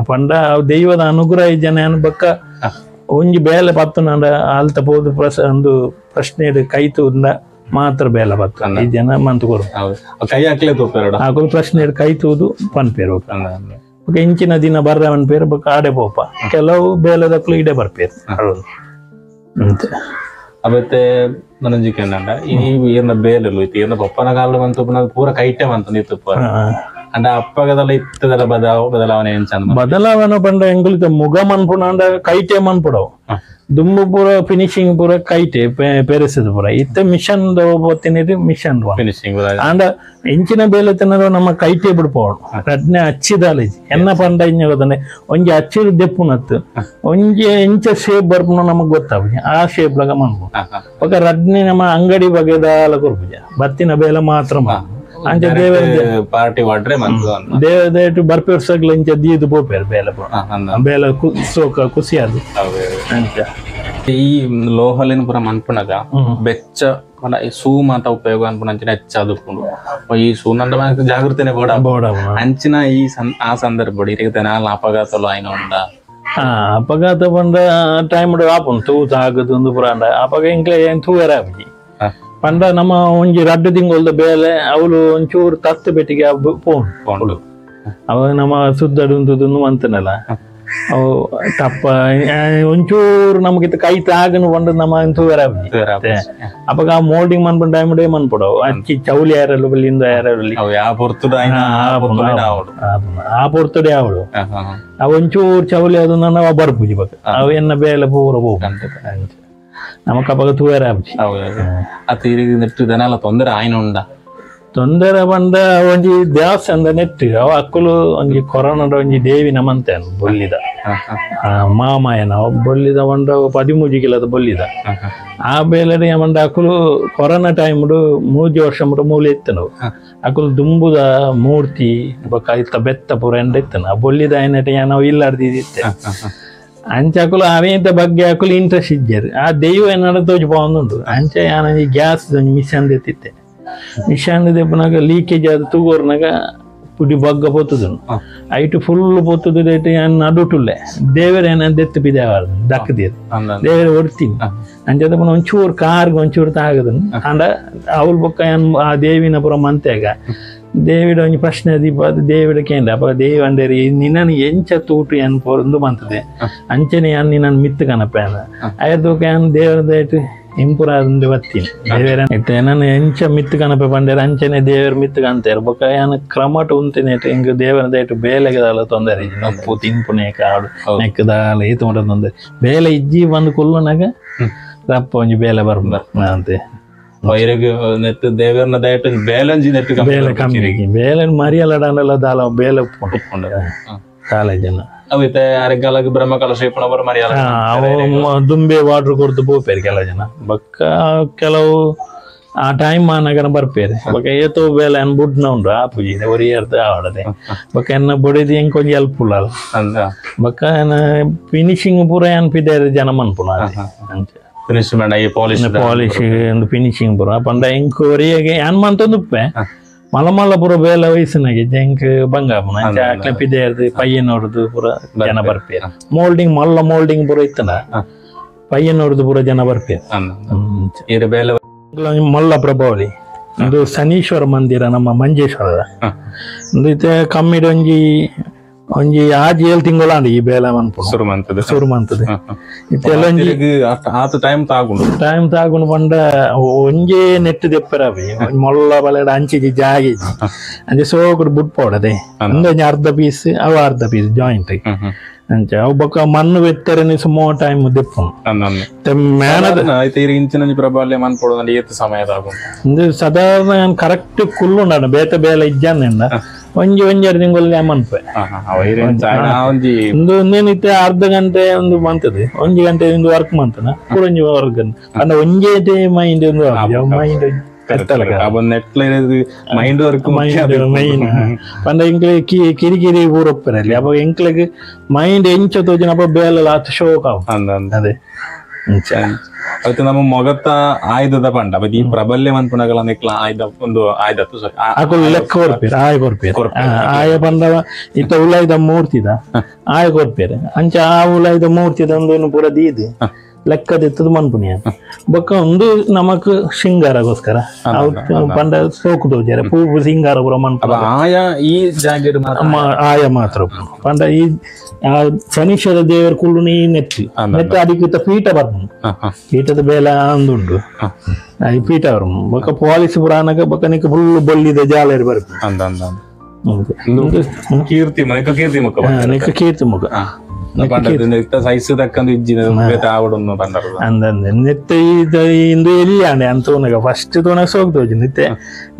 ಪಂಡ ದೈವದ ಅನುಗ್ರಹ ಜನ ಬಕ್ಕ ಒಂಜಿ ಬೇಲೆ ಪತ್ತುನಂಡ ಆಲ್ತ ಪೋದು ಒಂದು ಪ್ರಶ್ನೆ ಕೈತು ಮಾತ್ರ ಬೇಲೆ ಪತ್ತು ಈ ಜನ ಮಂತ್ ಕೊಡು ಕೈ ಹಾಕ್ಲೇ ಪ್ರಶ್ನೆ ಕೈತುವುದು ಪನ್ಪೇರು ಇಂಚಿನ ದಿನ ಬರ್ರ ಪೇರು ಬಕ್ಕ ಆಡೆ ಪೋಪ ಕೆಲವು ಬೇಲದಕ್ಕೂ ಇಡೆ ಬರ್ಪೇರು ಅವತ್ತೆ ಮನಂಜಿಕೆ ಈ ಏನ ಬೇಲಲು ಇತ್ತು ಏನ ಪಪ್ಪನ ಕಾಲ ಬಂತು ಪೂರ ಕೈಟೆ ಬಂತು ನಿತ್ತುಪ್ಪ ಅಂಡ ಅಪ್ಪಗದಲ್ಲ ಇತ್ತದಲ್ಲ ಬದಲಾವಣೆ ಏನ್ ಚಂದ ಬದಲಾವಣೆ ಪಂಡ ಎಂಗುಲಿತ ಮುಗ ಮನ್ಪುಣ ಅಂಡ ಕೈಟೆ ಮನ್ಪುಡವು ದುಂಬು ಪೂರ ಫಿನಿಶಿಂಗ್ ಪೂರ ಕೈಟೆ ಪೆರೆಸದು ಪೂರ ಇತ್ತ ಮಿಷನ್ ಬೋತಿನಿರಿ ಮಿಷನ್ ಫಿನಿಶಿಂಗ್ ಆಂಡ ಇಂಚಿನ ಬೇಲೆ ತಿನ್ನರು ನಮ್ಮ ಕೈಟೆ ಬಿಡ್ಪೋಡು ರಡ್ನೆ ಹಚ್ಚಿದಾಲೇಜಿ ಎನ್ನ ಪಂಡ ಇಂಜ ಗೊತ್ತಂದ್ರೆ ಒಂಜಿ ಹಚ್ಚಿರು ದೆಪ್ಪುನತ್ತು ಒಂಜಿ ಇಂಚ ಶೇಪ್ ಬರ್ಪುನ ನಮಗ್ ಗೊತ್ತಾವುಜಿ ಆ ಶೇಪ್ ಲಾಗ ಮಾಡ್ಬೋದು ఒక ರಡ್ನೆ ನಮ್ಮ ಅಂಗಡಿ ಬಗೆದಾಲ ಕೊರ್ಪುಜ ಬತ್ತಿನ ಬೇಲೆ ಮಾತ್ರ ಮಾಡ್ಬೋದು ಅಂಚ ದೇವರ ಪಾರ್ಟಿ ವಾಡ್ರೆ ದೇವದೇಟು ಬರ್ಪೇರ್ಸಗ್ಲ ಇಂಚ ದೀದು ಬೋಪೇರು ಬೇಲೆ ಬೇಲೆ ಸೋಕ ಖುಷಿಯಾದ ಅಂಚ ಈ ಲೋಹಲಿನ ಪುರ ಮನ್ಪುನಗ ಬೆಚ್ಚ మన ఈ సూ మాత ఉపయోగం అనుకున్న ಹೆಚ್ಚಾದುಕೊಂಡು ಈ ಸೂನಂದ మనకు జాగృతనే ಬೋಡ ಅಂಚಿನ ಈ ಆ ಸಂದರ್ಭ ಇರಿಗತನ ಅಪಘಾತಲು ಆಯ್ನ ಉಂಡ ಅಪಘಾತ ಬಂದ ಟೈಮ್ ಆಪುನ್ ತೂತ ಆಗದು ಪುರಾಂಡ ಅಪಘಾತ ಇಂಕ್ಲೆ ಏನ್ ತೂವೆರಾಬಿ ಪಂಡ ನಮ್ಮ ಒಂಜಿ ರಡ್ಡು ತಿಂಗೊಲ್ದ ಬೇಲೆ ಅವಳು ಒಂಚೂರು ತತ್ತು ಬೆಟ್ಟಿಗೆ ಪೋಂಡು ಅವ ನಮ್ಮ ಸುದ್ದಡು ಅಂತನಲ್ಲ ಅವು ತಪ್ಪ ಒಂಚೂರು ನಮಗಿತ್ತ ಕೈ ತಾಗನು ಬಂದು ನಮ್ಮ ತೂವೆರಾಬಿ ಅವಾಗ ಆ ಮೋಲ್ಡಿಂಗ್ ಮನ್ಪುನ ಟೈಮ್ ಮನ್ಪುಡವು ಅಚ್ಚಿ ಚೌಲಿ ಯಾರಲ್ಲ ಬಲ್ಲಿಂದ ಯಾರಲ್ಲಿ ಆ ಪೊರ್ತುಡೆ ಅವಳು ಅವ ಒಂಚೂರು ಚೌಲಿ ಅದು ನನ್ನ ಬರ್ಪುಜಿ ಬಕ ಅವ ಎನ್ನ ಬೇಲೆ ಪೂರ ಹೋಗಂತ ನಮಕ್ ಅವಾಗ ತೂವೆರಾಬಿ ಅದು ನೆಟ್ಟು ದನಾಲ ತೊಂದರೆ ಆಯ್ನ ಉಂಡ ತೊಂದರೆ ಬಂದ ಒಂಜಿ ದೇವಸ್ಥಾನದ ನೆಟ್ಟು ಅವ ಅಕ್ಕಲು ಒಂಜಿ ಕೊರೋನಾದ ಒಂಜಿ ದೇವಿ ನಮಂತೆ ಬೊಲ್ಲಿದ ಮಾಮಾಯನ ಬೊಲ್ಲಿದ ಒಂಡ 13 ಕಿಲೋದ ಬೊಲ್ಲಿದ ಆ ಬೇಲೆ ಮಂಡ ಅಕ್ಕಲು ಕೊರೋನಾ ಟೈಮ್ 3 ವರ್ಷ ಮೂಲೆ ಇತ್ತನು ಅಕ್ಕಲು ದುಂಬುದ ಮೂರ್ತಿ ಬೊಕ್ಕ ಇತ್ತ ಬೆತ್ತ ಪೂರ ಎಂಡ ಇತ್ತನ ಆ ಬೊಲ್ಲಿದ ಏನಟ ನಾವು ಇಲ್ಲಾರ್ದಿತ್ತೆ ಅಂಚ ಅಕ್ಕಲು ಅವೇಂತ ಬಗ್ಗೆ ಅಕ್ಕಲು ಇಂಟ್ರೆಸ್ಟ್ ಇದ್ದಾರೆ ಆ ದೈವ ಏನಾರ ತೋಜಿ ಬಾಗುಂಡು ಅಂಚ ಯಾನ ಗ್ಯಾಸ್ ಮಿಷನ್ ಎತ್ತಿತ್ತೆ ಮಿಷನ್ ದೆಪ್ಪನಾಗ ಲೀಕೇಜ್ ಆದ ತೂಗೋರ್ನಾಗ ಪುಡಿ ಬಗ್ಗ ಪೊತ್ತುದು ಐಟು ಫುಲ್ ಪೊತ್ತುದು ನಡುಟುಲ್ಲೆ ದೇವರ ಏನಂತ ಎತ್ತು ಬಿದ್ದೇವಾರ ದಕ್ಕದಿರು ದೇವರ ಹೊಡ್ತೀನಿ ಅಂಚದ ಒಂಚೂರು ಕಾರ್ಗೆ ಒಂಚೂರು ತಾಗದನು ಅಂಡ ಅವಳು ಬೊಕ್ಕ ಆ ದೇವಿನ ಪುರ ಮಂತ್ಯಾಗ ದೇವಿಡ ಒಂಜಿ ಪ್ರಶ್ನೆ ದೀಪ ದೇವಿಡ ಕೇಂದ್ರ ಅಪ್ಪ ದೇವಿ ಅಂಡೇರಿ ನಿನ್ನನ್ನು ಎಂಚ ತೂಟು ಏನ್ ಪೊಂದು ಬಂತದೆ ಅಂಚನೆ ನಿನ್ನನ್ನು ಮಿತ್ತು ಕನಪ ಅಯ್ಯದೋಕೆ ದೇವರದಾಯ್ತು ಇಂಪುರ ಬತ್ತೀನಿ ದೇವರ ಇಟ್ಟು ನಾನು ಎಂಚ ಮಿತ್ತು ಕನಪ ಬಂಡೇರ ಅಂಚನೆ ದೇವರ ಮಿತ್ತು ಕಾಣ್ತಾರೆ ಬೊಕ್ಕ ಏನ ಕ್ರಮಟ ಉಂತಿನ ಹಿಂಗ ದೇವರದಾಯ್ತು ಬೇಲೆಗದಾಲ ತೊಂದರೆ ನಪ್ಪು ತಿಂಪುನೆ ಕಾಡು ನೆಕ್ಕದಾಲ ಈತ ಮಟ ತೊಂದರೆ ಬೇಲೆ ಇಜ್ಜಿ ಬಂದು ಕೊಲ್ಲುನಾಗ ರಪ್ಪ ಒಂಜಿ ಬೇಲೆ ಬರ್ಬ ಅಂತೆ ನೆಟ್ಟು ದೇವರನ್ನ ದಯಟ್ಟು ಬೇಲಂಜಿ ನೆಟ್ಟು ಬೇಲೆ ಕಮ್ಮಿ ಬೇಲೆ ಮರಿಯಲ್ಲಡಲ್ಲ ದಾಲ ಬೇಲೆ ಕಾಲೇಜನ ಅವೈತೆ ಅರೆಗಾಲಕ್ಕೆ ಬ್ರಹ್ಮಕಲಶ ಇಪ್ಪನವರು ಮರಿಯಲ್ಲ ದುಂಬೆ ವಾಟರ್ ಕೊಡ್ತು ಬೋಪೇರಿ ಕೆಲ ಜನ ಬಕ್ಕ ಕೆಲವು ಆ ಟೈಮ್ ಮಾನಗನ ಬರ್ಪೇರಿ ಬಕ್ಕ ಏತೋ ಬೇಲೆ ಅನ್ ಬುಡ್ನ ಉಂಡು ಆ ಪೂಜಿ ಒರಿಯರ್ದ ಆವಡದೆ ಬಕ್ಕ ಎನ್ನ ಬೊಡಿದಿ ಹೆಂಗ್ ಕೊಂಚ ಹೆಲ್ಪ್ಫುಲ್ ಅಲ್ಲ ಬಕ್ಕ ಫಿನಿಶಿಂಗ್ ಪೂರ ಏನ್ ಪಿದೇರಿ ಜನ ಮನ್ಪುನ ಅಂಚೆ ಪಾಲಿಶ್ ಒಂದು ಫಿನಿಶಿಂಗ್ ಪೂರ ಪಂಡ ಹೆಂಗ್ ಒರಿಯಾಗೆ ಏನ್ ಮಂತೊಂದುಪ್ಪೆ ಮಲಮಲ್ಲ ಪೂರ ಬೇಲೆ ವಯಸ್ಸಿನಾಗೆ ಜಂಕ್ ಬಂಗಾಪನ ಕ್ಲಪಿದೇರ್ದು ಪಯ್ಯನೋರ್ದು ಪೂರ ಜನ ಬರ್ಪೇರು ಮೋಲ್ಡಿಂಗ್ ಪೂರ ಇತ್ತನ ಪಯ್ಯನೋರ್ದು ಪೂರ ಜನ ಬರ್ಪೇರು ಮಲ್ಲ ಪ್ರಭಾವಳಿ ಇದು ಶನೀಶ್ವರ ಮಂದಿರ ನಮ್ಮ ಮಂಜೇಶ್ವರದ ಒಂದು ಕಮ್ಮಿಡ ಒಂಜಿ 6-7 ತಿಂಗಳು ಈ ಬೇಲೆ ಮನ್ಪು ಸುರುಮಂತದ ಟೈಮ್ ತಾಗುಂಡು ಬಂಡ ಒಂಜೇ ನೆಟ್ಟು ದೆಪ್ಪರಾಬಿ ಮೊಲ್ಲ ಬಲೆಡ ಅಂಚಿಜಿ ಜಾಗಿಜಿ ಅಂಚೆ ಸೋಕುಡು ಬುಟ್ಪೋಡದೆ ಒಂದೊಂಜಿ ಅರ್ಧ ಪೀಸ್ ಅವ ಅರ್ಧ ಪೀಸ್ ಜಾಯಿಂಟ್ ಅಂಚೆ ಅವು ಬೊಕ್ಕ ಮಣ್ಣು ಬೆತ್ತರನೆ ಸುಮೋ ಟೈಮ್ ದೆಪ್ಪು ಪ್ರಬಲ್ಯ ಮನ್ಪೋಡು ಸಮಯದ ಸಾಧಾರಣ ಕರೆಕ್ಟ್ ಕುಲ್ಲುಂಡ ಬೇತ ಬೇಲೆ ಇಜ್ಜಾನ ಒಂಜಾರು ತಿಂಗಳು ಮನ್ಪೆ ಒಂದೇನಿತ್ತೆ ಅರ್ಧ ಗಂಟೆ ಒಂದು ಮಂತದೆ 1 ಗಂಟೆ ವರ್ಕ್ ಮಂತನ ಒಂಜಿ ವರ್ಕ್ ಅಂದ್ರೆ ಒಂಜೇ mind mind mind work main ಪಂಡ ಎಂಕ್ಲೆ ಕಿರಿಕಿರಿ ಊರೊಪ್ಪರಲ್ಲಿ ಅಪ್ಪ ಎಂಕ್ಲೆಗ್ ಮೈಂಡ್ ಎಂಚ ತೋಜನ ಅಪ್ಪ ಬೇಲ ಆತ ಶೋಕ ಅದೇ ಅವತ್ತು ನಮ್ಮ ಮೊಗತ್ತ ಆಯ್ದದ ಪಂಡ ಈ ಪ್ರಬಲ್ಯ ಮನ್ಪುಣಗಳ ಆಯ್ದ ಒಂದು ಆಯ್ದತ್ತು ಲೆಕ್ಕ ಕೊರ್ಪೇರು ಆಯ ಕೊರ್ಪೇರು ಆಯ ಪಂಡವ ಇತ್ತ ಉಲಾಯ್ದ ಮೂರ್ತಿದ ಆಯ ಕೊರ್ಪೇರು ಅಂಚ ಆ ಉಲಾಯ್ದ ಮೂರ್ತಿದ ಒಂದು ಪೂರ ದೀದು ಲೆಕ್ಕದೆತ್ತದ ಮನ್ಪುಣಿಯ ಬೊಕ್ಕ ಒಂದು ನಮಕ್ ಶೃಂಗಾರಗೋಸ್ಕರ ಪಂಡ ಸೋಕು ತೋಜಾರೆ ಪೂ ಸಿಂಗಾರ ಪೂರ ಮನ್ಪ ಆಯಾ ಈ ಜಾಗ ಆಯ ಮಾತ್ರ ಪಂಡ ಈ ಶನೀಶ್ವರ ದೇವರ ಕುಳ್ಳು ಈ ನೆತ್ತು ಅದಕ್ಕಿಂತ ಪೀಠ ಬರ್ಮ ಪೀಠದ ಬೇಲೆ ಒಂದುಂಡು ಈ ಪೀಠ ಬರ್ಮ ಬೊಕ್ಕ ಪಾಲಿಸ್ ಪುರಾಣಗ ಬೊಕ್ಕ ನಿಕ್ಕ ಫುಲ್ ಬೊಲ್ಲಿದ ಜಾಲರಿ ಬರ್ಪ ಕೀರ್ತಿ ಮುಖ ಕೀರ್ತಿ ಮುಖ ಸೈಜ್ ತಕ್ಕಂದು ಇಜ್ಜಿನ ಆವಡನ್ನು ಬಂದರು ಅಂದಂದೆ ನೆತ್ತೆ ಇಂದು ಎಲ್ಲಿಯಾನೆ ಅಂತ ತೋನಗ ಫಸ್ಟ್ ತೋನಗ ಸೋಗ್ತೋಜಿ ನೆತ್ತೆ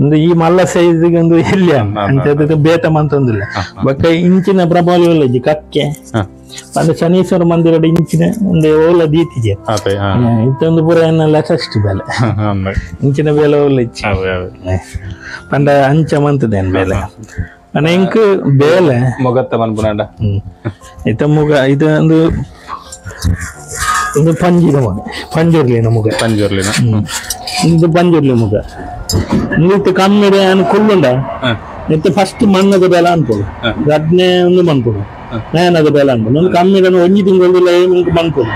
ಇಂದು ಈ ಮಲ್ಲ ಸೈಜ್ಗೆ ಒಂದು ಎಲ್ಲಿಯಾನೆ ಅಂತ ಬೇತ ಮಂತಂದಿಲ್ಲ ಬಕ್ಕ ಇಂಚಿನ ಪ್ರಭಾವ ಇಜ್ಜಿ ಕಕ್ಕೆ ಅಂದ್ರೆ ಶನೀಶ್ವರ ಮಂದಿರ ಇಂಚಿನ ಒಂದು ಓಲ ದೀತಿಜೆ ಇತ್ತೊಂದು ಪೂರ ಏನೆಲ್ಲ ಅಷ್ಟು ಬೆಲೆ ಇಂಚಿನ ಬೆಲೆ ಓಲ ಇಚ್ಚಿ ಪಂಡ ಅಂಚ ಮಂತದೇನ್ ಬೆಲೆ ಅನೇಕ ಬೇಲೆ ಮೊಗತ್ತ ಮನ್ಪುನಾಡ ಇತ ಮುಗ ಇದು ಒಂದು ಪಂಜಿದ ಮನೆ ಪಂಜುರ್ಲಿನ ಮುಗ ಇದು ಪಂಜುರ್ಲಿ ಮುಗ ಇದು ಕಮ್ಮಿಡೆ ಅನ್ಕೊಳ್ಳುಂಡ ಇತ್ತು ಫಸ್ಟ್ ಮಣ್ಣದ ಬೆಲೆ ಅನ್ಕೊಳ್ಳು ಗಡ್ನೆ ಒಂದು ಮನ್ಪುಡು ನೇನದ ಬೆಲೆ ಅನ್ಬೋದು ಒಂದು ಕಮ್ಮಿದ ಒಂಜಿ ತಿಂಗಳು ಮನ್ಪುಡು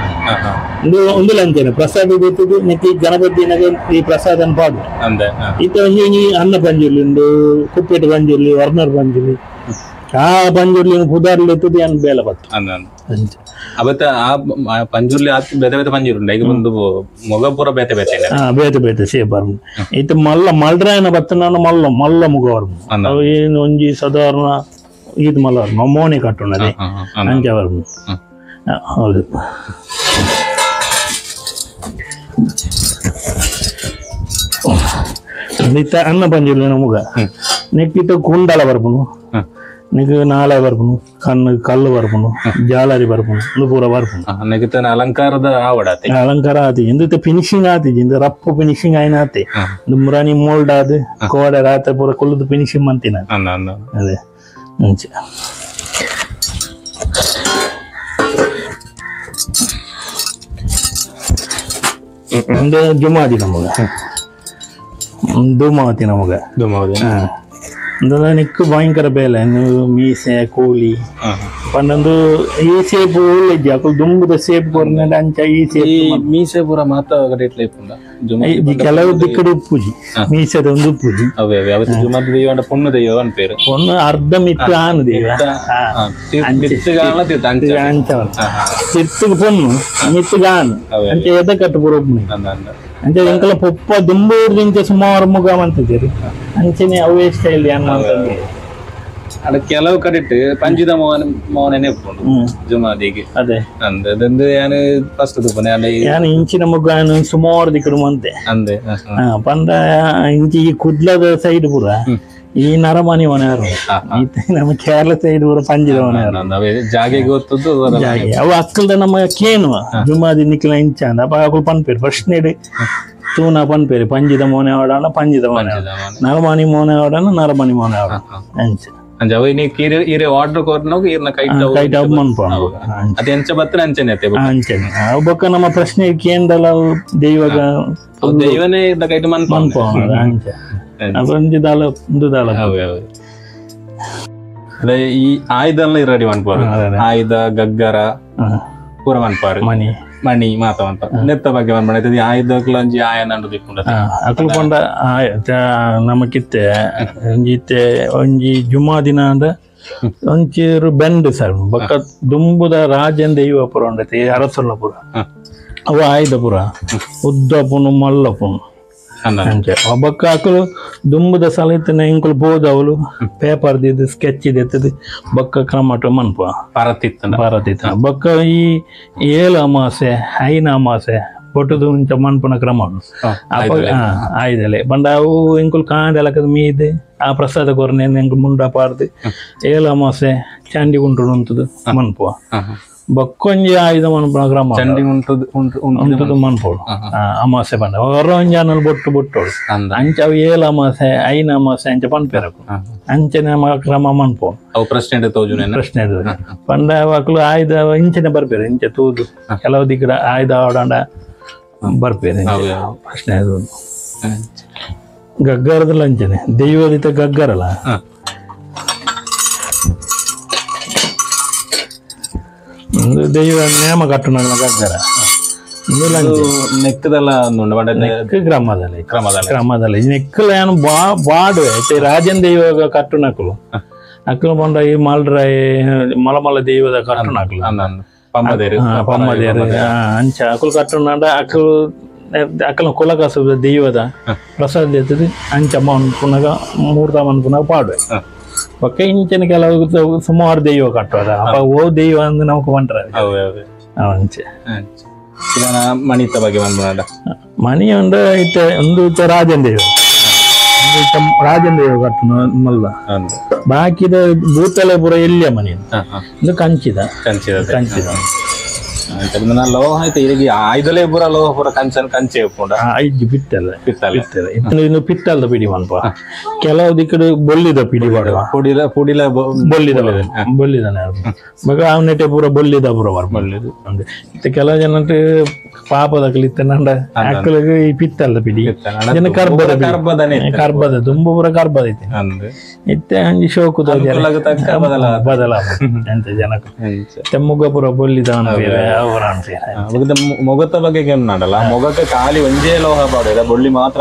ಒಂದು ಲಂಚನೆ ಪ್ರಸಾದ ಗೊತ್ತಿದ್ದು ನೆತ್ತಿ ಗಣಪತಿನಾಗ ಈ ಪ್ರಸಾದನ ಪಾಡು ಇತ್ತ ಒಂಜಿ ಅನ್ನ ಪಂಜುರ್ಲಿ ಉಂಡು ಕುಪ್ಪೆಟ್ಟು ಪಂಜುರ್ಲಿ ವರ್ಣರ್ ಪಂಜುರ್ಲಿ ಆ ಪಂಜುರ್ಲಿ ಪುದಾರ್ಲಿ ಎತ್ತದು ಏನು ಬೇಲೆ ಬತ್ತು ಅವತ್ತ ಆ ಪಂಜುರ್ಲಿ ಬೇತೆ ಬೇತೆ ಪಂಜುರ್ಲಿ ಈಗ ಒಂದು ಮೊಗ ಪೂರ ಬೇತೆ ಬೇತೆ ಬೇತೆ ಬೇತೆ ಸೇಬರ್ ಇತ್ತ ಮಲ್ಲ ಮಲ್ಡ್ರಾಯನ ಬತ್ತ ನಾನು ಮಲ್ಲ ಮುಗವರ್ಮ ಅವು ಏನು ಒಂಜಿ ಸಾಧಾರಣ ಇದು ಮಲ್ಲ ಮೋನಿ ಕಟ್ಟುಣ್ಣದೆ ಅಂಚವರ್ಮ ಹೌದು ಅನ್ನ ಪಂಜುರ್ಲಿ ನಮಗ ನೆಕ್ಕಿತ್ತು ಕುಂಡಲ ಬರ್ಪುನು ನಿಗ ನಾಳೆ ಬರ್ಪುನು ಕಲ್ಲು ಬರ್ಪುನು ಜಾಲರಿ ಬರ್ಪುನು ಇದು ಪೂರ ಬರ್ಪುನು ನೆಗಿತನ ಅಲಂಕಾರದ ಆವಡಾತಿ ಅಲಂಕಾರ ಆತಿ ಇಂದು ಫಿನಿಶಿಂಗ್ ಆತಿ ಇಂದು ರಪ್ಪು ಫಿನಿಶಿಂಗ್ ಆಯ್ನ ಆತಿ ಇದು ಮುರಾನಿ ಮೋಲ್ಡ್ ಆದ ಕೋಡೆ ರಾತ್ರಿ ಪೂರ ಕುಲ್ಲದು ಫಿನಿಶಿಂಗ್ ಮಂತಿನ ಅದೇ ಮುಂಚೆ ಒಂದು ಜುಮಾದಿ ನಮಗ ಧೂಮಾವತಿ ನಮಗ ನಿಕ್ಕು ಭಯಂಕರ ಬೇಲೆ ಮೀಸೆ ಕೋಳಿ ಪಂಡೊಂದು ಈ ಸೇಪು ಒಳ್ಳೆಜ್ಜಿ ಅಕಲ್ ದುಂಬುದ ಸೇಪು ಕೊರ್ನದ ಅಂಚ ಈ ಸೇಪು ಮೀಸೆ ಪೂರ ಮಾತ ಕೆಲವು ದಿಕ್ಕಡೆ ಉಪ್ಪುಜಿ ಮೀಸದ ಒಂದು ಉಪ್ಪುಜಿ ಪೊಣ್ಣು ದೈವ ಪೇರು ಪೊಣ್ಣು ಅರ್ಧ ಮಿತ್ತು ಆನು ದೇವ ತಿರ್ತಿಗೆ ಪೊಣ್ಣು ಮಿತ್ತುಗ ಆನು ಅಂಚ ಎದ ಕಟ್ಟು ಪೂರ అంటే ఇంకా పొప్ప దుంబూరు నుంచి సుమారుగా మంతది అంచనే అవే స్టైల్ అన్నది ಅದ ಕೆಲವು ಕಡಿಟ್ಟು ಪಂಜಿದ ಮೋಹನೇ ಜುಮಾದಿಗೆ ಅದೇ ಅಂದಂದು ಯಾನು ಫಸ್ಟ್ ತುಪ್ಪನೆ ಅಲ್ಲ ಯಾನು ಇಂಚಿನ ಮುಗ್ಗಾನು ಸುಮಾರು ದಿಕ್ಕಡು ಮಂತೆ ಅಂದೆ ಪಂದ ಇಂಚಿ ಈ ಕುದ್ಲದ ಸೈಡ್ ಪೂರ ಈ ನರಮನಿ ಮನೆಯವರು ನಮ್ಮ ಕೇರಳ ಸೈಡ್ ಪೂರ ಪಂಜಿದ ಮನೆಯವರು ಜಾಗೆ ಗೊತ್ತದ್ದು ಜಾಗೆ ಅವು ಅಕ್ಕಲ್ದ ನಮ್ಮ ಕೇನು ಜುಮಾದಿ ನಿಕ್ಲ ಇಂಚ ಅಂದ ಅಪ್ಪ ಅಕ್ಕಳು ಪನ್ಪೇರು ಫಸ್ಟ್ ನೇಡಿ ತೂನ ಪನ್ಪೇರು ಪಂಜಿದ ಮೋನೆ ಆಡೋಣ ಪಂಜಿದ ಮೋನೆ ನರಮನಿ ಮೋನೆ ಆಡೋಣ ನರಮನಿ ಮೋನೆ ಆಡೋಣ ಅಂಚ ಅಂಜ ಅವ ನೀ ಕೀರೆ ಇರೆ ಆರ್ಡರ್ ಕೊರ್ನೋಗ ಇರ್ನ ಕೈಟ್ ಅಪ್ ಮನ್ಪೋಣ ಅದ ಎಂಚ ಬತ್ತನ ಅಂಚನೆ ಅತ್ತೆ ಅಂಚನೆ ಅವು ಬೊಕ್ಕ ನಮ್ಮ ಪ್ರಶ್ನೆ ಕೇಂದಲ ದೈವಗ ದೈವನೇ ಇದ್ದ ಕೈಟ್ ಮನ್ಪೋಣ ಅಂಚ ಅದೊಂದು ದಾಲ ಒಂದು ದಾಲ ಅದೇ ಈ ಆಯುಧ ರೆಡಿ ಮನ್ಪಾರು ಆಯುಧ ಗಗ್ಗರ ಪೂರ ಮನ್ಪಾರು ಮಣಿ ಮಣಿ ಮಾತವಂತ ನೆತ್ತ ಬಗ್ಗೆ ಮನ್ಪಣಿ ಆಯುಧಕ್ಲಂಜಿ ಆಯನ ಅಕಲ್ ಕೊಂಡ ನಮಕಿತ್ತೆ ಒಂಜಿತ್ತೆ ಒಂಜಿ ಜುಮಾ ದಿನ ಅಂದ ಒಂಚೂರು ಬೆಂಡ್ ಸರ್ ಬೊಕ್ಕ ದುಂಬುದ ರಾಜನ್ ದೈವ ಪುರ ಉಂಡೈತೆ ಅರಸೊಲ್ಲ ಪುರ ಅವು ಆಯುಧ ಪುರ ಉದ್ದಪುನು ಮಲ್ಲಪುನು ಅಂಚೆ ಒಬ್ಬಕ್ಕ ಅಕಲು ದುಂಬುದ ಸಲಿತನ ಇಂಕುಲು ಬೋದವಲು ಪೇಪರ್ ದಿದ್ದು ಸ್ಕೆಚ್ ಇದೆತ್ತದು ಬೊಕ್ಕ ಕ್ರಮಟ ಮನ್ಪ ಪಾರತಿತ್ತ ಬೊಕ್ಕ ಈ ಏಳು ಅಮಾಸೆ ಐನ ಅಮಾಸೆ పొట్టుదు ఉంచ మన్పున క్రమం ఆయుధలే బండావు ఇంకులు కాండెల కదా మీది ఆ ప్రసాద కొరనే ఇంక ముండా పారది ఏల అమాసೆ ಚಂಡಿ ಉಂಟು ಉಂಟದು ಮನ್ಪುವ ಬಕ್ಕೊಂಜಿ ಆಯುಧ ಮನ್ಪುನ ಕ್ರಮ ಚಂಡಿ ಉಂಟದು ಮನ್ಪೋಡು ಅಮಾಸೆ ಬಂದ ಹೊರೊಂಜಾನಲ್ಲಿ ಬೊಟ್ಟು ಬೊಟ್ಟೋಡು ಅಂಚ ಅವು ಏಲ ಅಮಾಸೆ ಐನ ಅಮಾಸೆ ಅಂಚ ಪನ್ಪೆರಕು ಅಂಚನೆ ಕ್ರಮ ಮನ್ಪೋ ಅವು ಪ್ರಶ್ನೆ ಪ್ರಶ್ನೆ ಪಂಡ ಮಕ್ಕಳು ಆಯುಧ ಇಂಚನೆ ಬರ್ಬೇರು ಇಂಚೆ ತೂದು ಕೆಲವು ದಿಗ್ಗಡ ಆಯುಧ ಆಡಾಂಡ ಬರ್ಬೇರೆ ಪ್ರಶ್ನೆ ಅದು ಗಗ್ಗರದಲ್ಲ ಅಂಚನೆ ದೈವದಿತ ಗಗ್ಗರಲ್ಲ ದೈವ ನೇಮ ಕಟ್ಟುನ ಗಗ್ಗರ ನೆಕ್ಕದಲ್ಲ ಕ್ರಮದಲ್ಲಿ ನೆಕ್ಕಲ ಏನು ಬಾಡುವೆ ರಾಜನ್ ದೈವ ಕಟ್ಟುನಕಲು ಅಕ್ಕಲು ಬಂದ ಈ ಮಾಲ್ರಾಯಿ ಮಲಮಲ ದೈವದ ಕಟ್ಟುನಕಲು ಪಮ್ಮದೇರು ಅಂಚ ಅಕ್ಕಲು ಕಟ್ಟುನಾಡ ಅಕ್ಕಲು ಅಕ್ಕಲ ಕುಲಕಸ ದೈವದ ಪ್ರಸಾದ ಎತ್ತದು ಅಂಚ ಮನ್ ಪುನಗ ಮೂರ್ತ ಮನ್ ಪುನಗ ಪಾಡುವೆ ಪಕ್ಕ ಇಂಚಿನ ಕೆಲವು ಸುಮಾರು ದೈವ ಕಟ್ಟೋದ ಅಪ್ಪ ಓ ದೈವ ಅಂದ್ ನಮ್ಗೆ ಬಂಟ್ರ ಅಂಚೆ ಇದನ್ನ ಮಣಿತ ಬಗ್ಗೆ ಬಂದ ಮಣಿ ಒಂದು ಐತೆ ಒಂದು ರಾಜನ್ ದೈವ ರಾಜನ್ ದೈವ ಕಟ್ಟಣ ಮಲ್ಲ ಬಾಕಿದ ಭೂತಲೆ ಪುರ ಎಲ್ಲಿಯ ಮನೆ ಇದು ಕಂಚಿದ ಲೋಹ ಆಯ್ತು ಇಲ್ಲಿಗೆ ಆಯ್ದಲೇ ಪೂರ ಲೋಹ ಪೂರ ಕಂಚೆ ಐದು ಇನ್ನು ಪಿತ್ತಲ್ದ ಪಿಡಿ ಮನ್ಪ ಕೆಲವು ದಿಕ್ಕಡು ಬೊಲ್ಲಿದ ಪಿಡಿ ಮಾಡುವ ಬೊಲ್ಲಿದಾನೆ ಮಗ ಅವನೆಟೆ ಪೂರ ಬೊಲ್ಲಿದ ಪೂರ ಬೊಲ್ಲಿದು ಮತ್ತೆ ಕೆಲವು ಜನ ಪಾಪದ ಕಲಿತ ನಂಡ ಅಕ್ಕಲಿಗೆ ಈ ಪಿತ್ತಲ್ದ ಪಿಡಿ ಜನ ಕರ್ಬದ ತುಂಬ ಪೂರ ಕರ್ಬದ ಐತಿ ಇತ್ತೆ ಅಂಜಿ ಶೋಕುದ ಬದಲ ಎಂತ ಜನಕ್ಕೆ ಮುಗ ಪೂರ ಬೊಲ್ಲಿದವನ ಬೇರೆ ಮೊಗತ ಬಗ್ಗೆ ನಾಡಲ್ಲ ಮೊಗಕ್ಕೆ ಖಾಲಿ ಒಂದೇ ಲೋಹ ಪಾಡ ಬೊಳ್ಳಿ ಮಾತ್ರ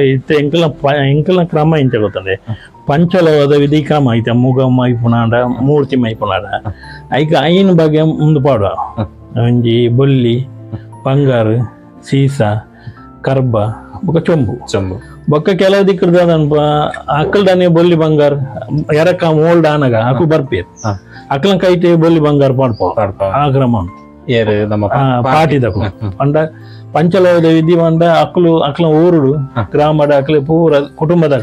ಇತ್ತೆ ಎಂಕಲ್ನ ಕ್ರಮ ಇಂಚ ಗೊತ್ತದೆ ಪಂಚಲೋಹದ ವಿಧಿ ಕ್ರಮ ಐತೆ ಮುಗ ಮೈಪುನಾಡ ಮೂರ್ತಿ ಮೈಪುನಾಡ ಐಕ ಐನ್ ಬಗ್ಗೆ ಮುಂದೆ ಪಾಡುವ ಒಂಜಿ ಬೊಲ್ಲಿ ಬಂಗಾರ ಸೀಸ ಕರ್ಬ ಬೊಕ್ಕ ಚೊಂಬು ಬೊಕ್ಕ ಕೆಲವು ದಿಕ್ಕದ ಅಕ್ಕಲ್ದಾನೆ ಬೊಲ್ಲಿ ಬಂಗಾರ ಎರಕ ಮೋಲ್ಡ್ ಆನಗ ಅಕ್ಕು ಬರ್ಪೇರ್ ಅಕ್ಲ ಕೈತೆ ಬೊಲ್ಲಿ ಬಂಗಾರ ಪಾಡ್ಪೋ ಆ ಕ್ರಮ ಪಾಟಿದಕು ಅಂಡ ಪಂಚಲೋಹದ ವಿಧಿ ಬಂದ ಅಕ್ಲ ಊರುಡು ಗ್ರಾಮದ ಅಕ್ಲೆ ಪೂರ ಕುಟುಂಬದ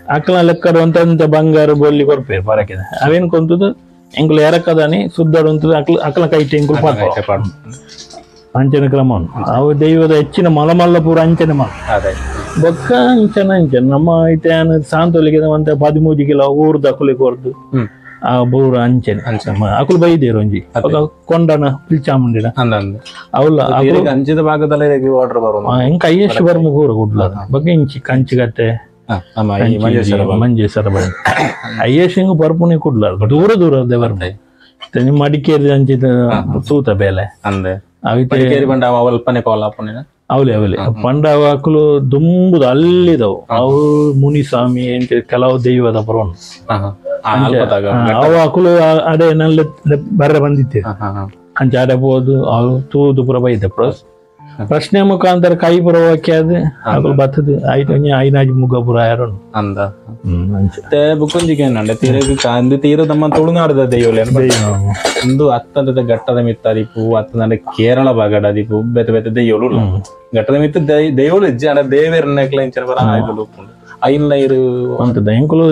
ಅಕ್ಲ ಲೆಕ್ಕಡು ಅಂತ ಬಂಗಾರ ಬೊಲ್ಲಿ ಕೊರ್ಪೇರ್ ಪರಕಿದ ಅವೇನ್ ಕೊಂತದು ಎಂಕುಲು ಎರಕದಾನೆ ಸುದ್ದಾಡು ಅಂತ ಅಕ್ಲ ಕೈತೆ ಎಂಕುಲು ಪಾಡ್ಪ ಅಂಚನೆ ಕ್ರಮ ಅವು ದೈವದ ಹೆಚ್ಚಿನ ಮಲಮಲ್ಲ ಪೂರ ಅಂಚನೆ ಬೊಕ್ಕ ಅಂಚನ ನಮ್ಮ ಐತೆ ಸಾಂತೋಲಿಗೆ ಅಂತ 13 ಕಿಲೋ ಊರ್ದ ಅಕುಲಿ ಕೊರ್ದು ಆ ಬೂರ ಅಂಚನೆ ಅಕುಲು ಬೈದೇರು ಒಂಜಿ ಕೊಂಡನ ಪಿಲ್ಚಾಮುಂಡಿನ ಅವಲ್ಲ ಅಂಚಿದ ಭಾಗದಲ್ಲಿ ಎಂಕ ಅಯ್ಯಷ್ಟು ಬರ್ಮ ಕೂರ ಗುಡ್ಲ ಬಗ್ಗೆ ಇಂಚಿ ಕಂಚಿಗಟ್ಟೆ ಮಂಜೇಶ್ವರ ಬಳಿ ಅಯ್ಯಶಂಗು ಬರ್ಪುನಿ ಕುಡ್ಲಾರ ದೂರ ಬರ್ಬೈ ಮಡಿಕೇರಿ ಅಂಚಿದ ತೂತ ಬೇಲೆ ಅವಲೆ ಪಂಡ ಅಕುಲು ದುಂಬುದು ಅಲ್ಲಿದವು ಅವು ಮುನಿಸ್ವಾಮಿ ಕೆಲವು ದೈವದ ಪರವನು ಅವು ಅಕುಲು ಅಡೆ ನಲ್ಲಿ ಬರ್ರೆ ಬಂದಿತ್ತೆ ಅಂಚೆ ಅಡೆ ಹೋದು ಅವು ತೂದು ಪುರ ಬೈದೆ ಪ್ರಶ್ನೆ ಮುಖಾಂತರ ಕೈ ಪುರ ಹಾಕಿ ಅದು ಅಕುಲು ಬತ್ತದು ಆಯ್ತು ಐನಾಜಿ ಮುಗ ಪುರ ಯಾರು ಬುಕ್ಕೊಂಜಿಗೆ ತೀರ ನಮ್ಮ ತುಳುನಾಡದ ದೈವಲೆ ಒಂದು ಅತ್ತದ ಘಟ್ಟದ ಮಿತ್ತದಿಪ್ಪು ಅತ್ತದ ಕೇರಳ ಭಾಗದ ದಿಪ್ಪು ಬೇತೆ ಬೇತೆ ದೈವಲು ಘಟ್ಟದ ಮಿತ್ತ ದೈವಲು ಇಜ್ಜಿ ಅಡ ದೇವೇರನ್ನ ಐನ್ಲ ಇರು ಅಂತ ಎಂಕುಲು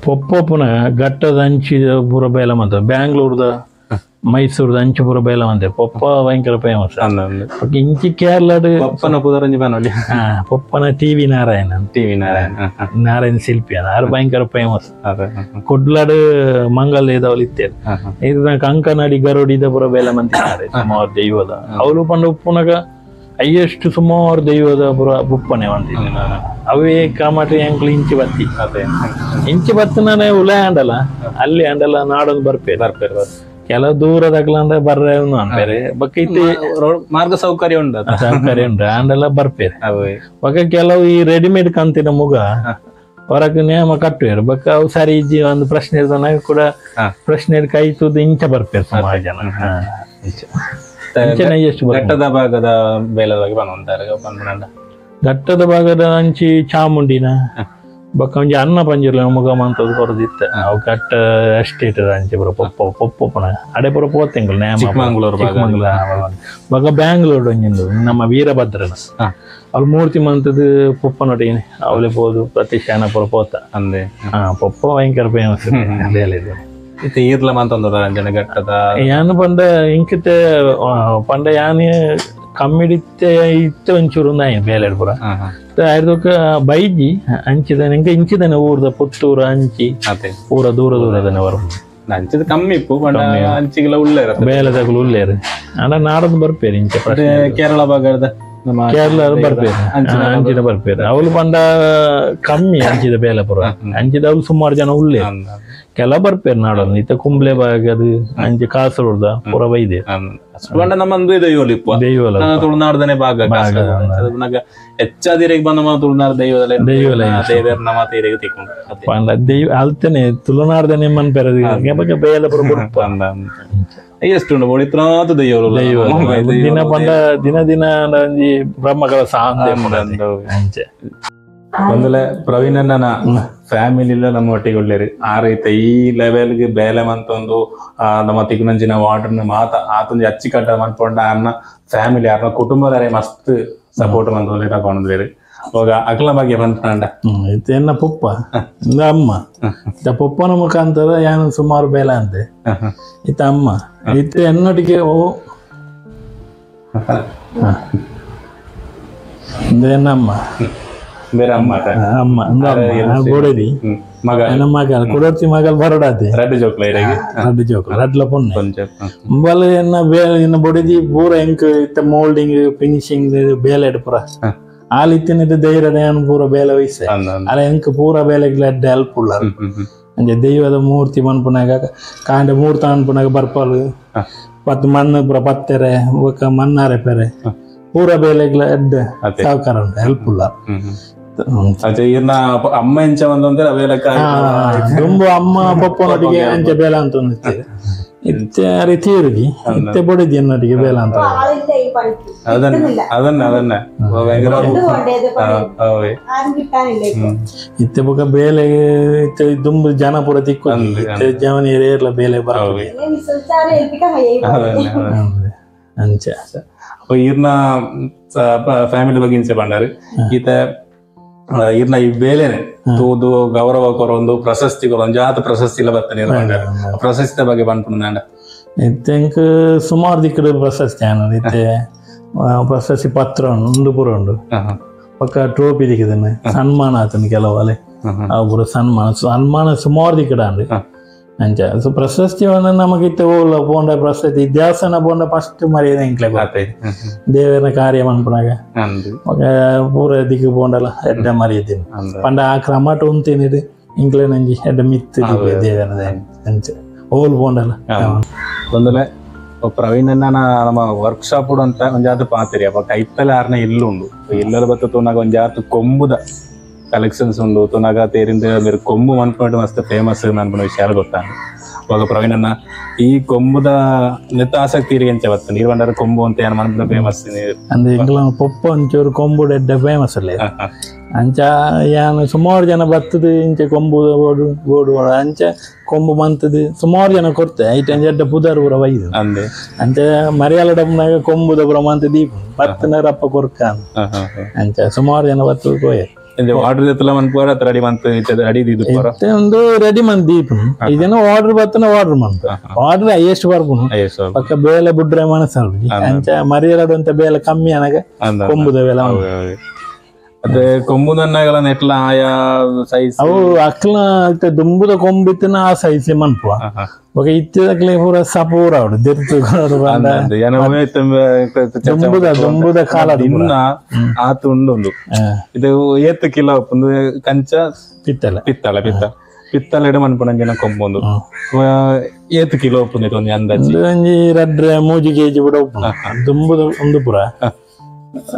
ಪೊಪ್ಪೊಪ್ಪುನ ಘಟ್ಟದ ಅಂಚಿದ ಪುರ ಬೇಲ ಮಂತ ಬ್ಯಾಂಗ್ಳೂರ್ದ ಮೈಸೂರ್ದ ಅಂಚು ಪುರ ಬೇಲ ಮಂತೆ ಪೊಪ್ಪ ಭಯಂಕರ ಫೇಮಸ್ ಇಂಚಿ ಕೇರಳದ ಪೊಪ್ಪನ ಟಿವಿ ನಾರಾಯಣ ಶಿಲ್ಪಿ ಅದ ಭಯಂಕರ ಫೇಮಸ್ ಕೊಡ್ಲಾಡು ಮಂಗಲ್ ಇದಾವಲ್ಲಿ ಇತ್ತೇರು ಇದ ಕಂಕನಾಡಿ ಗರುಡಿದ ಪುರ ಬೇಲ ಮಂತಿದ್ದಾರೆ ಸುಮಾರು ದೈವದ ಅವಳು ಪಂಡ ಉಪ್ಪುನಗ ಅಯ್ಯಷ್ಟು ಸುಮಾರು ದೈವದ ಪುರ ಉಪ್ಪನೆ ಅಂತಿದ್ದೆ ಅವೇ ಕಾಮಟಿ ಅಂಕ್ಲು ಇಂಚಿ ಬತ್ತನೇ ಉಲೆ ಆಂಡಲ್ಲ ಅಲ್ಲಿ ಆಂಡಲ್ಲ ನಾಡೊಂದು ಬರ್ಪೇರು ಕೆಲವು ದೂರದಾಗ್ಲ ಅಂದ್ರೆ ಬರ್ರೆ ಅನ್ಬೇರೆ ಬಕ್ಕ ಇತ್ತೆ ಮಾರ್ಗ ಸೌಕರ್ಯ ಉಂಟು ಆಂಡೆಲ್ಲ ಬರ್ಪೇರು ಬಕ್ಕ ಕೆಲವು ಈ ರೆಡಿಮೇಡ್ ಕಂತಿನ ಮುಗ ಹೊರಗೆ ನೇಮ ಕಟ್ಟುವರು ಬಕ್ಕ ಅವು ಸರಿ ಇಜ್ಜಿ ಒಂದು ಪ್ರಶ್ನೆ ಇರ್ದನಾಗ ಕೂಡ ಪ್ರಶ್ನೆ ಕೈ ತೂದು ಇಂಚ ಬರ್ಪೇರು ಸುಮಾರು ಜನ ಘಟ್ಟದ ಭಾಗದ ಬೇಲದಾಗಿ ಬಂದ ಘಟ್ಟದ ಭಾಗದ ಅಂಚಿ ಚಾಮುಂಡಿನ ಬಕ್ಕ ಒಂಜಿ ಅನ್ನ ಪಂಜುರ್ಲ ಮುಗ ಮಂತದ್ದು ಕೊರದಿತ್ತ ಅವು ಘಟ್ಟ ಎಸ್ಟೇಟ್ ಅಂಚಿ ಪುರ ಪೊಪ್ಪನ ಅಡೆ ಪುರ ಪೋತೆಂಗುಲು ಚಿಕ್ಕಮಂಗ್ಳೂರು ಬಕ್ಕ ಬ್ಯಾಂಗ್ಳೂರ್ ಒಂಜಿಂದು ನಮ್ಮ ವೀರಭದ್ರನ ಅವ್ಳು ಮೂರ್ತಿ ಮಂತದ್ದು ಪೊಪ್ಪನೊಡಿ ಅವಳೆ ಪೋದು ಪ್ರತಿ ಶಾನ ಪುರ ಪೋತ ಅಂದೆ ಪೊಪ್ಪ ಭಯಂಕರ ಫೇಮಸ್ ಹೇಳಿದ್ರು ಈರ್ಲ ಮಂತಂದ ಘಟ್ಟದ ಯಾನು ಪಂಡ ಇಂಕಿತ್ತೆ ಪಂಡ ಯಾನಿ ಕಮ್ಮಿಡಿತ್ತೆ ಇತ್ತೆ ಒಂಚೂರು ಬೇಲೆ ಪುರ ಆಯ್ದಕ್ಕ ಬೈಜಿ ಅಂಚಿದಾನೆ ಇಂಕ ಇಂಚಿದಾನೆ ಊರ್ದ ಪುತ್ತೂರು ಅಂಚಿ ಪೂರ ದೂರದನೆ ಬರು ಅಂಚಿದ ಕಮ್ಮಿ ಅಂಚಿಗೆಲ್ಲ ಉಳ್ಳೇರ ಬೇಲೆದಾಗಲು ಉಳ್ಳೇರು ಅಣ್ಣ ನಾಡದು ಬರ್ಪೇರಿ ಇಂಚ ಕೇರಳ ಭಾಗದ ಕೇರಳ ಬರ್ಪೇರು ಅಂಚಿದ ಬರ್ಪೇರು ಅವಳು ಪಂಡ ಕಮ್ಮಿ ಅಂಚಿದ ಬೇಲೆ ಪುರ ಅಂಚಿದ ಅವಳು ಸುಮಾರು ಜನ ಉಳ್ಳೇ ಕೆಲ ಬರ್ಪೇರು ನಾಡೋದು ಇತ್ತ ಕುಂಬ್ಳೆ ಭಾಗದು ಅಂಚೆ ಕಾಸರೂರ್ದ ಪುರ ಬೈದೆ ನಮ್ಮದು ದೈವಲ ತುಳುನಾಡದನೆ ಭಾಗ ಹೆಚ್ಚಾದಿರಿಗೆ ಬಂದ ತುಳುನಾಡ ದೈವದಲ್ಲಿ ದೇವೇರ್ನ ಮಾತೀರಿಗೆ ತಿಕ್ಕೊಂಡು ದೈವ ಅಲ್ತೇನೆ ತುಳುನಾಡದನೆ ಮನ್ ಪೆರದಿ ಬೇಲ ಪುರ ಎಷ್ಟು ಬಳಿತ್ರಾತ ದೈವಲು ದಿನ ಪಂಡ ದಿನ ಬ್ರಹ್ಮಗಳ ಸಾಂದೆ ಅಂಚೆ ಒಂದಲೆ ಪ್ರವೀಣನ ಫ್ಯಾಮಿಲಿಲ್ಲ ನಮ್ಮ ಒಟ್ಟಿಗೆ ಒಳ್ಳೆರಿ ಆ ರೀತಿ ಈ ಲೆವೆಲ್ಗೆ ಬೇಲೆ ಮಂತೊಂದು ನಮ್ಮ ತಿಗ್ನಂಚಿನ ವಾಟರ್ನ ಮಾತ ಆತೊಂದು ಅಚ್ಚಿಕಟ್ಟ ಮನ್ಪೊಂಡ ಅನ್ನ ಫ್ಯಾಮಿಲಿ ಅರ್ನ ಕುಟುಂಬದವರೇ ಮಸ್ತ್ ಸಪೋರ್ಟ್ ಮಂತೊಂದು ತಗೊಂಡ್ರಿ ಅವಾಗ ಅಕಲ ಬಗ್ಗೆ ಬಂದ್ಕೊಂಡ ಇದು ಎನ್ನ ಪುಪ್ಪ ಇಂದ ಅಮ್ಮ ಇತ್ತ ಪುಪ್ಪನ ಮುಖಾಂತರ ಏನು ಸುಮಾರು ಬೇಲ ಅಂತೆ ಇತ್ತ ಅಮ್ಮ ಇತ್ತ ಎನ್ನೊಟ್ಟಿಗೆ ಓ ಎನ್ನ ಅಮ್ಮ ಬೇರೆ ಅಮ್ಮ ಅಮ್ಮ ಬೋಡದಿ ಮಗ ಎನ್ನ ಮಗ ಕೊಡೋರ್ತಿ ಮಗಲ್ ಬರೋಡಾತೆ ರೆಡ್ ಜೋಕ್ಲ ರಡ್ಡು ಜೋಕು ರಡ್ಲ ಪೊನ್ನೆ ಬಲ ಎನ್ನ ಬೇಲೆ ಎನ್ನ ಬೊಡದಿ ಪೂರ ಎಂಕ್ ಇತ್ತ ಮೋಲ್ಡಿಂಗ್ ಫಿನಿಶಿಂಗ್ ಬೇಲೆ ಪೂರ ಆಲಿತ್ತಿನ ಧೈರ್ಯದ ಪೂರ ಬೇಲೆ ವಯಸ್ಸೆ ಅಲ್ಲ ಎಂಕ್ ಪೂರ ಬೇಲೆಗ್ಲ ಹೆಲ್ಪ್ ಉಳ್ಳ ಅಂಜೆ ದೈವದ ಮೂರ್ತಿ ಮನ್ಪುನಾಗ ಕಾಂಡೆ ಮೂರ್ತಿ ಅನ್ಪುನಾಗ ಬರ್ಪಲು ಪತ್ ಮಣ್ಣು ಪೂರ ಪತ್ತೆರೆ ಬೊಕ್ಕ ಮಣ್ಣಾರೆ ಪೆರೆ ಪೂರ ಬೇಲೆಗ್ಲ ಎಡ್ಡೆ ಸಹಕಾರ ಉಂಟು ಹೆಲ್ಪ್ ಉಳ್ಳ ಅಮ್ಮ ಎಂಚ ಒಂದೊಂದ್ರೆ ತುಂಬ ಅಮ್ಮ ಪಪ್ಪನೊಟ್ಟಿಗೆ ಅಂಚೆ ಬೇಲ ಅಂತ ಇತ್ತೆ ರೀತಿ ಇರುಗಿ ಇತ್ತೆ ಬಡಿದಿ ಅನ್ನೋಟಿಗೆ ಬೇಲ ಅಂತ ಇತ್ತೆ ಬೊಕ ಬೇಲೆ ಇತ್ತೆ ದುಂಬು ಜನ ಪೂರ ತಿಕ್ಕು ಜವನಿ ಏರ್ಲ ಬೇಲೆ ಬರ್ತದೆ ಅಂಚೆ ಇರ್ನ ಫ್ಯಾಮಿಲಿ ಬಗ್ಗೆ ಇಂಚೆ ಬಂಡಾರು ಈತ ಇರ್ನ ಈ ಬೇಲೆನೆ ತೂದು ಗೌರವ ಕೊರೊಂದು ಪ್ರಶಸ್ತಿ ಕೊರೊಂದು ಜಾತ ಪ್ರಶಸ್ತಿ ಇಲ್ಲ ಬರ್ತಾನೆ ಪ್ರಶಸ್ತಿ ಬಗ್ಗೆ ಬಂದ್ಕೊಂಡ ಇತ್ತೆಂಕ್ ಸುಮಾರು ದಿಕ್ಕಡ ಪ್ರಶಸ್ತಿ ಅನ್ನೋದು ಇತ್ತೆ ಪ್ರಶಸ್ತಿ ಪತ್ರ ಉಂಡು ಪೂರ ಉಂಡು ಪಕ್ಕ ಟ್ರೋಫಿ ದಿಕ್ಕಿದ್ದೇನೆ ಸನ್ಮಾನ ಆತನ ಕೆಲವು ಅಲೆ ಅವು ಪೂರ ಸನ್ಮಾನ ಸುಮಾರು ದಿಕ್ಕಡ ಅಂಡು ಅಂಚ ಸೊ ಪ್ರಶಸ್ತಿ ನಮಗಿತ್ತೆ ಓಲ್ಲ ಪೋಂಡ ಪ್ರಶಸ್ತಿ ದೇವಸ್ಥಾನ ಪೋಂಡ ಫಸ್ಟ್ ಮರ್ಯಾದೆ ಇಂಕ್ಲೆ ಬರ್ತದೆ ದೇವರ ಕಾರ್ಯ ಮನ್ಪುನಾಗ ಪೂರ ದಿಕ್ಕು ಪೋಂಡಲ್ಲ ಎಡ್ಡ ಮರ್ಯಾದೆ ಪಂಡ ಆ ಕ್ರಮಟ ಉಂತೇನಿದೆ ಇಂಕ್ಲೆ ನಂಜಿ ಎಡ್ಡ ಮಿತ್ತು ದೇವರ ಅಂಚ ಓಲ್ ಪೋಂಡಲ್ಲ ಒಂದಲೆ ಪ್ರವೀಣನ ನಮ್ಮ ವರ್ಕ್ಶಾಪ್ ಅಂತ ಒಂಜಾತು ಪಾತಿರಿ ಅಪ್ಪ ಕೈತಲೆ ಆರ್ನ ಇಲ್ಲುಂಡು ಇಲ್ಲರ ಬತ್ತ ತೋನಾಗ ಒಂಜಾತು ಕೊಂಬುದ ಕಲೆಕ್ಷನ್ಸ್ ಉಂಡು ತುನಾಗ ತೇರಿಂದ మీరు ಕೊಂಬು ಅನ್ಕೊಂಡು ಮಸ್ತ್ ಫೇಮಸ್ ಅನ್ಕೊಂಡ ವಿಷಯ ಗೊತ್ತಾಗ ಅವಾಗ ಪ್ರವೀಣನ್ನ ಈ ಕೊಂಬುದ ನೆತ್ತ ಆಸಕ್ತಿ ಇರಿಗೆಂಚ ಬತ್ತ ನೀರು ಬಂಡಾರ ಕೊಂಬು ಅಂತ ಏನು ಮನ್ಪುನ ಫೇಮಸ್ ಅಂದ್ರೆ ಇಂಗ್ಲ ಪೊಪ್ಪ ಒಂಚೂರು ಕೊಂಬು ಎಡ್ಡ ಫೇಮಸ್ ಅಲ್ಲೇ ಅಂಚ ಯಾನು ಸುಮಾರು ಜನ ಬತ್ತದು ಇಂಚೆ ಕೊಂಬು ಬೋಡು ಅಂಚ ಕೊಂಬು ಮಂತದು ಸುಮಾರು ಜನ ಕೊಡ್ತೆ ಐಟ ಎಡ್ಡ ಪುದರ್ ಪೂರ ವೈದು ಅಂಚ ಮರಿಯಾಲ ಡಬ್ನಾಗ ಕೊಂಬುದ ಪೂರ ಮಂತ ದೀಪ ಬತ್ತನ ರಪ್ಪ ಕೊರ್ಕ ಅಂಚ ಸುಮಾರು ಜನ ಬತ್ತದು ಕೋಯ ಆರ್ಡರ್ ಎತ್ತಲ ಮನ್ಪುರ ರೆಡಿ ಮಂತ್ ರೆಡಿ ಒಂದು ರೆಡಿ ಮಂತ್ ದೀಪು ಇದೇನೋ ಆರ್ಡರ್ ಬತ್ತನ ಆರ್ಡರ್ ಮಂತ್ ಆರ್ಡರ್ ಹೈಯೆಸ್ಟ್ ಬರ್ಪುನು ಪಕ್ಕ ಬೇಲೆ ಬುಡ್ರೆ ಮನಸ್ಸಲ್ರಿ ಅಂಚ ಮರಿಯಲದಂತ ಬೇಲೆ ಕಮ್ಮಿ ಅನಗ ಕೊಂಬುದ ಬೇಲೆ ಅದೇ ಕೊಂಬುದನ್ನ ಎಟ್ಲ ಆಯಾ ಸೈಜ್ ಅವು ಅಕ್ಲ ದುಂಬುದ ಕೊಂಬಿತ್ತಿನ ಆ ಸೈಜ್ ಮನ್ಪುವ ఒక ఇచ్చేదట్లే పూర సపూర దెర్తు ದುಂಬುದ ಕಾಲ ಇನ್ನ ಆತು ಉಂಡು ಇದು ಏತ್ ಕಿಲೋ ಒಂದು ಕಂಚ ಪಿತ್ತಳ ಪಿತ್ತಳ ಮನ್ಪುನಂಜಿನ ಕೊಂಬೊಂದು ಏತ್ ಕಿಲೋ ಒಪ್ಪುಂದು ಒಂದು ಅಂದಾಜಿ ಒಂಜಿ 2-3 kg ಬಿಡ ದುಂಬುದ ಒಂದು ಪುರ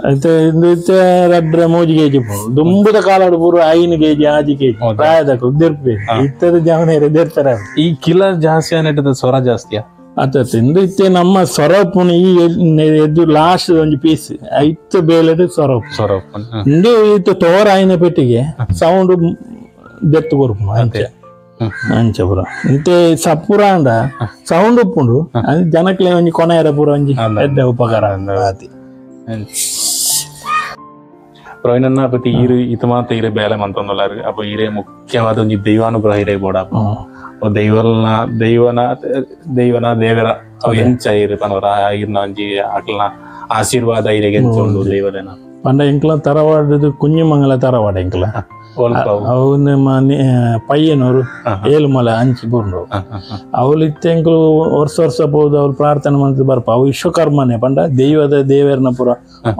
అయితే ఇందుతే 2-3 kg దుంబుದ ಕಾಲಾಡು ಪೂರ 5 kg 6 kg ಪ್ರಾಯದಕ್ಕೆ ದೆರ್ಪೆ ಇತ್ತದ ಜಾವನೇರೆ ದೆರ್ತಾರೆ ಈ ಕಿಲರ್ ಜಾಸ್ತಿ ಅನ್ನಿಟ್ಟದ ಸ್ವರ ಜಾಸ್ತಿಯಾ ಅತ್ತ ಇಂದು ಇತ್ತೆ ನಮ್ಮ ಸೊರಪುನ ಈ ಎದ್ದು ಲಾಸ್ಟ್ ಒಂದು ಪೀಸ್ ಐತ್ತು ಬೇಲೆಡು ಸೊರಪು ಇಂದು ಇತ್ತು ತೋರ ಆಯ್ನ ಪೆಟ್ಟಿಗೆ ಸೌಂಡ್ ದೆತ್ತು ಕೊರ್ಪುನು ಅಂಚೆ ಅಂಚೆ ಪುರ ಇತ್ತೆ ಸಪುರ ಅಂಡ ಸೌಂಡ್ ಉಪ್ಪುಂಡು ಜನಕ್ಲೆ ಒಂಜಿ ಕೊನೆಯರ ಪೂರ ಒಂಜಿ ಎಡ್ಡ ಉಪಕಾರ ಆತಿ ಪ್ರವೀಣನ್ನ ಪ್ರತಿ ಈರು ಇತ ಮಾತ ಈರೆ ಬೇಲೆ ಮಂತೊಂದುಲ್ಲಾರು ಅಪ್ಪ ಈರೆ ಮುಖ್ಯವಾದ ಒಂಜಿ ದೈವಾನುಗ್ರಹ ಇರೆ ಬೋಡಪ್ಪ ದೈವನ ದೇವರ ಅವು ಎಂಚ ಇರು ಪನವರ ಈರ್ನ ಒಂಜಿ ಅಕ್ಲನ ಆಶೀರ್ವಾದ ಇರೆಗೆ ಎಂಚ ಉಂಡು ದೈವದೇನ ಪಂಡ ಎಂಕ್ಲ ತರವಾಡದು ಕುഞ്ഞിಮಂಗಲ ತರವಾಡ ಎಂಕ್ಲ ಅವನ ಪಯ್ಯನವರು ಏಳುಮಲೆ ಹಂಚಿ ಬುರ್ರು ಅವಳು ಇತ್ತೆಂಕ್ಲು ವರ್ಷ ಪೋದು ಅವ್ರು ಪ್ರಾರ್ಥನೆ ಮಂತ್ ಬರ್ಪ ಅವು ವಿಶ್ವಕರ್ಮನೆ ಪಂಡ ದೇವರನ ಪೂರ